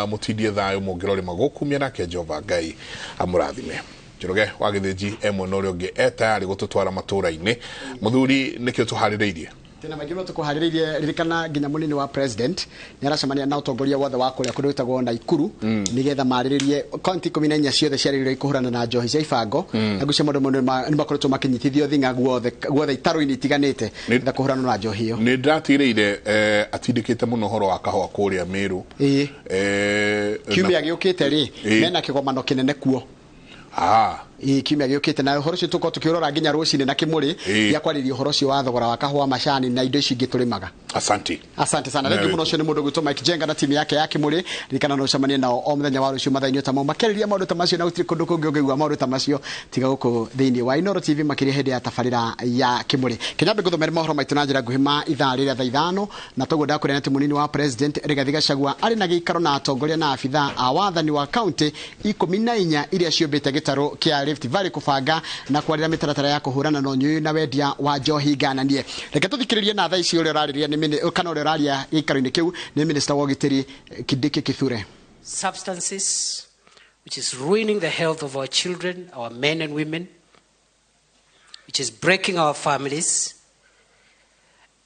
mũtindie thayũ mũngĩrorema gũkumia nake Jehova Ngai amũrathime Njoroge wa Gĩthĩnji emwe na ũrĩa ũngĩ etayarĩ gũtũtwara matũũra-inĩ mũthuri nĩkĩo tũharĩrĩirie tena maingĩ no tũkuharĩrĩirie ririkana nginya mũnini wa president nĩ aracemania na ũtongoria wothe wa kũrĩa kũndũ gwĩtagwo Naikuru nĩgetha marĩrĩrie kaunti 14 ciothe ciarĩrĩire kũhũrana na njohi cia ibango na gucia mũndũ nĩ makoretwo makĩnyitithio thing'a guothe itarũ-inĩ itiganĩte nĩgetha kũhũrana na njohi ĩyo nĩ ndatigĩrĩire atindĩkĩte mũno ũhoro wa kahũa kũrĩa Meru kiumia gĩũkĩte rĩ mena kĩgomano kĩnene kuo kiumia gĩũkĩte na ũhoro ũcio tũkorwo tũkĩrora nginya rũcinĩ na kĩmũrĩ gĩa kwarĩria ũhoro ũcio wa thogora wa kahũa macani na indo ici ingĩ tũrĩmaga asante sana rĩngĩ mũno ũcio nĩ mũndũ gwĩtwo Mike Jenga na timu yake ya kĩmũrĩ ririkana no ũcemanie nao o mũthenya wa rũciũ mathaa-inĩ ta mau makĩarĩria maũndũ ta macio na gũtirĩ kũndũ kũngĩ ũngĩigua maũndũ ta macio tiga gũkũ thĩinĩ wa iNooro TV makĩria hĩndĩ ya tabarĩra ya kĩmũrĩ Kĩnyambe ngũthomere mohoro maitũ na njĩra nguhĩ ma ithaa rĩrĩa thaa ithano na toguo ndakwĩra atĩ mũnini wa president Rigathi Gachagua arĩ na gĩikaro na atongoria na abithaa a wathani wa kaunti 14 iria ciũmbĩte gĩtarũ kĩa Rift Valley kũbanga na kwarĩra mĩtaratara ya kũhũrana na ũnyui na wendia wa njohi ngananie reke tũthikĩrĩrie na thaa ici ũrĩa ũrarĩria nĩ kana ũrĩa ũraria gĩikaro-inĩ kĩu nĩ minister wa ũgitĩri Kindiki Kithure. Substances which is ruining the health of our children, our men and women, which is breaking our families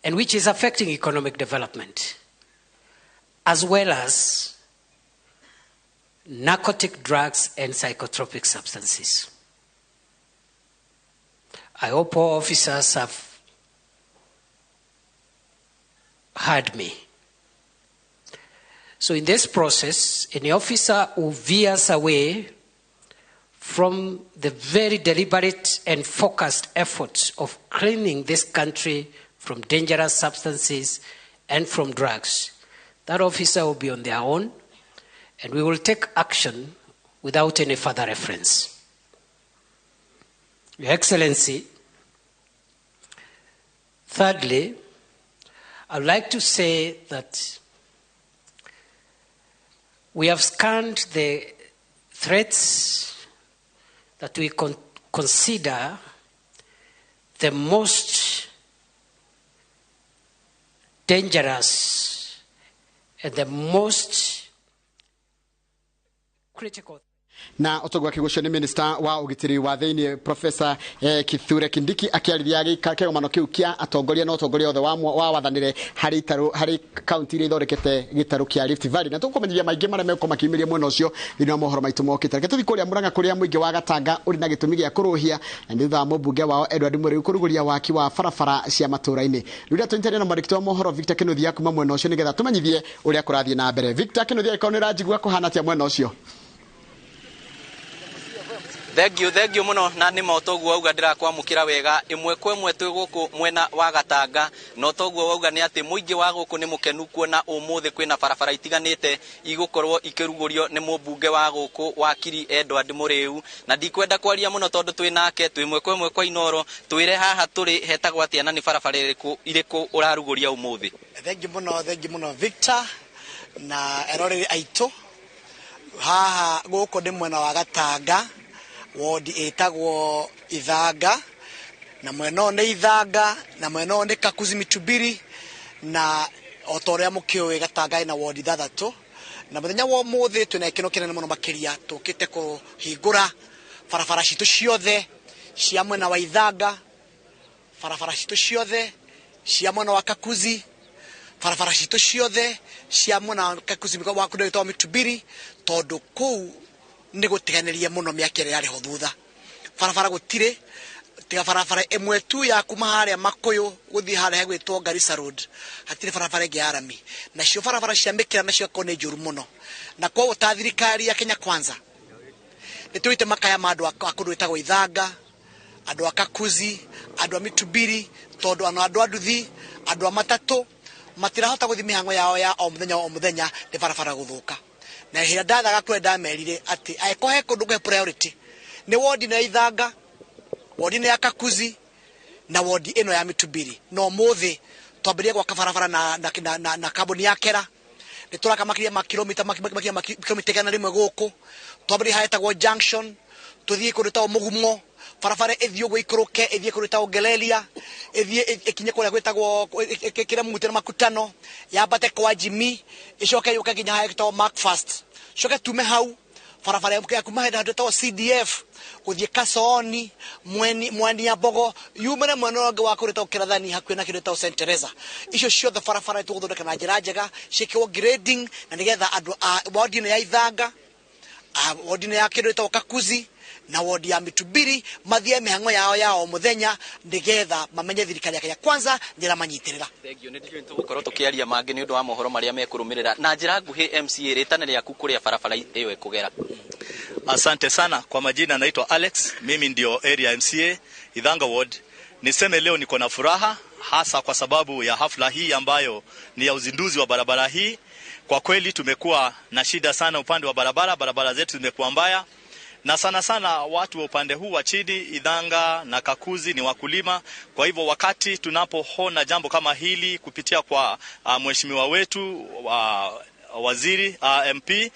and which is affecting economic development, as well as narcotic drugs and psychotropic substances. I hope all officers have heard me. So in this process, any officer who veers away from the very deliberate and focused efforts of cleaning this country from dangerous substances and from drugs, that officer will be on their own, and we will take action without any further reference. Your Excellency, thirdly, I would like to say that we have scanned the threats that we consider the most dangerous and the most critical. Na ũtongoria kĩgucio nĩ minister wa ũgitĩri wa thĩinĩ Professor Kithure Kindiki akĩarĩria kĩgomano kĩu kĩa atongoria na ũtongoria othe wa wathanĩre harĩ kaunti iria ithondekete gĩtarũ kĩa Rift Valley na tũkũmenyithia maingĩ marĩa megũkorwo makiumĩria mwena ũcio thĩinĩ wa mohoro maitũ mokĩte reke tũthiĩ kũrĩa Mũrang'a kũrĩa mũingĩ wa Gatanga ũrĩ na gĩtũmi gĩa kũrũhia na nĩ thutha wa mũmbunge wao Edward Mũrĩu kũrugũria waki wa barabara cia matũũra-inĩ rĩrĩa tũnyitanĩire na mwandĩki wa mohoro Victor Kĩnuthia kuma mwena ũcio nĩgetha tũmenyithie ũrĩa kũrathiĩ na mbere. Victor Kĩnuthia ĩkorwo nĩ ũranjigua kũhana atĩa mwena ũcio? Thengio muno na nĩ motoguo auga ndĩrakwamũkĩra wega ĩmwe kwa ĩmwe twĩ gũkũ mwena wa Gatanga no toguo auga nĩ atĩ mũingĩ wa gũkũ nĩ mũkenu kuona ũmũthĩ kwĩna barabara itiganĩte igũkorwo ikĩrugũrio nĩ mũmbunge wa gũkũ wakiri Edward Mũrĩu na ndikwenda kwaria mũno tondũ twĩ nake twĩ ĩmwe kwa ĩmwe kwa iNooro twĩre haha tũrĩ hetagwo atĩa na nĩ barabara irĩkũ ũrarugũria ũmũthĩ. Thengi mũno Victor na eroreri aitũ haha gũkũ ndĩ mwena wa Gatanga wodi etagwo Ithanga na mwena nĩ Ithanga na mwena nĩ Kakuzi Mitubiri na otoria mukio Gatanga ina wodi 3 na muthenya wa muthi twina ikeno kinene muno makiria tukite kuhingura barabara citu ciothe cia mwena wa Ithanga, barabara citu ciothe cia mwena wa Kakuzi, barabara citu ciothe cia mwena wa Kakuzi wa kundo Mitubiri, tondu kuu ni gutiganiria muno miakere yari ho thutha. Barabara gutire tiga barabara imwe tu ya kuma haria Makuyu guthii haria hegwitwo Garissa Road, hatire barabara ingi ya arami, na cio barabara cia mikira na cio kone njuru muno, na kwa utathirikari ya Kenya Kwanza nituite makaya mandu akundu witagwo Ithanga, andu Kakuzi, andu Mitubiri, tondu andu Aduthi, andu Matatu matirahota guthi mihango yao ya o muthenya ni barabara guthuka. Na hira ndathaga kwenda merire ati aikohe kundu gwe priority ni wodi na Ithanga, wodi na Kakuzi na wodi ino ya Mitubiri. No muthi twambirie gwa barabara na kambuni ya Kera ni turaka makiria ma kilomita gana rimwe guku, twambirie haetagwo junction tuthie kundu tawo Mugumo, barabara ethio gwikuruke ethie kundu tawo Gelelia, ethie ikinye kuria gwitagwo kira mutena makutano yambate kwa Jimmy, icoke yuka kinya haetagwo Macfast, coke tume hau barabara ya kuma henda tawo CDF kuthie Kasooni, mwani ya Bogo, yumene mwena wa kurita Kirathani hakuhi na kindu tawo St Teresa. Icio ciothe barabara tuguthondeka na njira njega cikiwo grading na nigetha andu a wodi ya Ithanga, wodi ya kindu tawo Kakuzi na wodi ya Mitubiri mathie mihango yao muthenya nigetha mamenye thirikari ya Kenya Kwanza njira manyitirira. Thengio ni ndijwe tugukorwo tukiaria mangi ni undu wa mohoro maria mekurumirira na njira nguhi MCA ritana yaku kuria barabara iyo ikugera. Asante sana. Kwa majina naitwa Alex, mimi ndio area MCA Ithanga Ward. Niseme leo niko na furaha hasa kwa sababu ya hafla hii ambayo ni ya uzinduzi wa barabara hii. Kwa kweli tumekuwa na shida sana upande wa barabara zetu zimekuwa mbaya. Na sana watu wa upande huu wa chini Ithanga na Kakuzi ni wakulima. Kwa hivyo wakati tunapoona jambo kama hili kupitia kwa mheshimiwa wetu waziri MP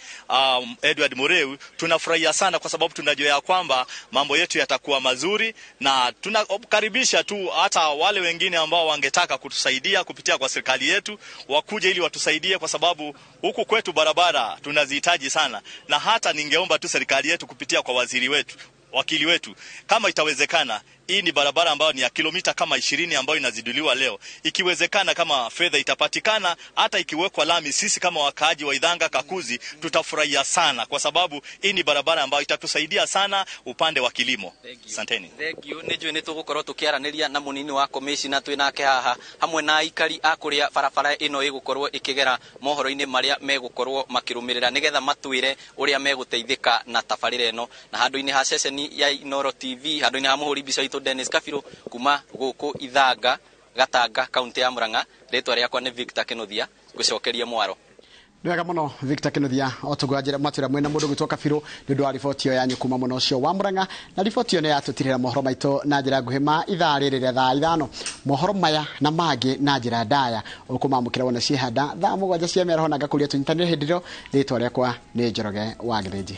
Edward Mureu, tunafurahia sana kwa sababu tunajua ya kwamba mambo yetu yatakuwa mazuri, na tunakaribisha tu hata wale wengine ambao wangetaka kutusaidia kupitia kwa serikali yetu wakuje ili watusaidie, kwa sababu huku kwetu barabara tunazihitaji sana. Na hata ningeomba tu serikali yetu kupitia kwa waziri wetu, wakili wetu, kama itawezekana, hii ni barabara ambayo ni ya kilomita kama 20 ambayo inaziduliwa leo. Ikiwezekana kama fedha itapatikana, hata ikiwekwa lami, sisi kama wakaaji wa Ithanga Kakuzi tutafurahia sana, kwa sababu hii ni barabara ambayo itatusaidia sana upande wa kilimo. Asanteni. Thank you. Nijwe ni tugukorwo tukiaraniria na munini wa commissioner twinake haha hamwe na ikari akuria barabara ino igukorwo ikigera mohoro-ini maria megukorwo makirumirira nigetha matwire uria meguteithika na tabarira ino, na handu-ini ha session ya iNooro TV, handu-ini ha muhuri bica itu Dennis Kafiro kuma guku Ithanga Gatanga kaunti ya Murang'a. Ritwa riakwa ni Victor Kinothia, gucokeria mwaro. Nwega muno Victor Kinothia otugwajira matwira mwena mundu gwitwa Kafiro ni ndu wa riboti ya nyukuma muno cio wa Murang'a, na riboti yo ne yatutirira mohoro maito na njira nguhima ithaa riri ria thaa 5. Mohoro maya na magi na njira ndaya ukumamukira wona ciehanda thaa 7 cia mĩaraho na ngakuria tunyitanire hindiro. Ritwa riakwa ni Njoroge wa Githĩnji.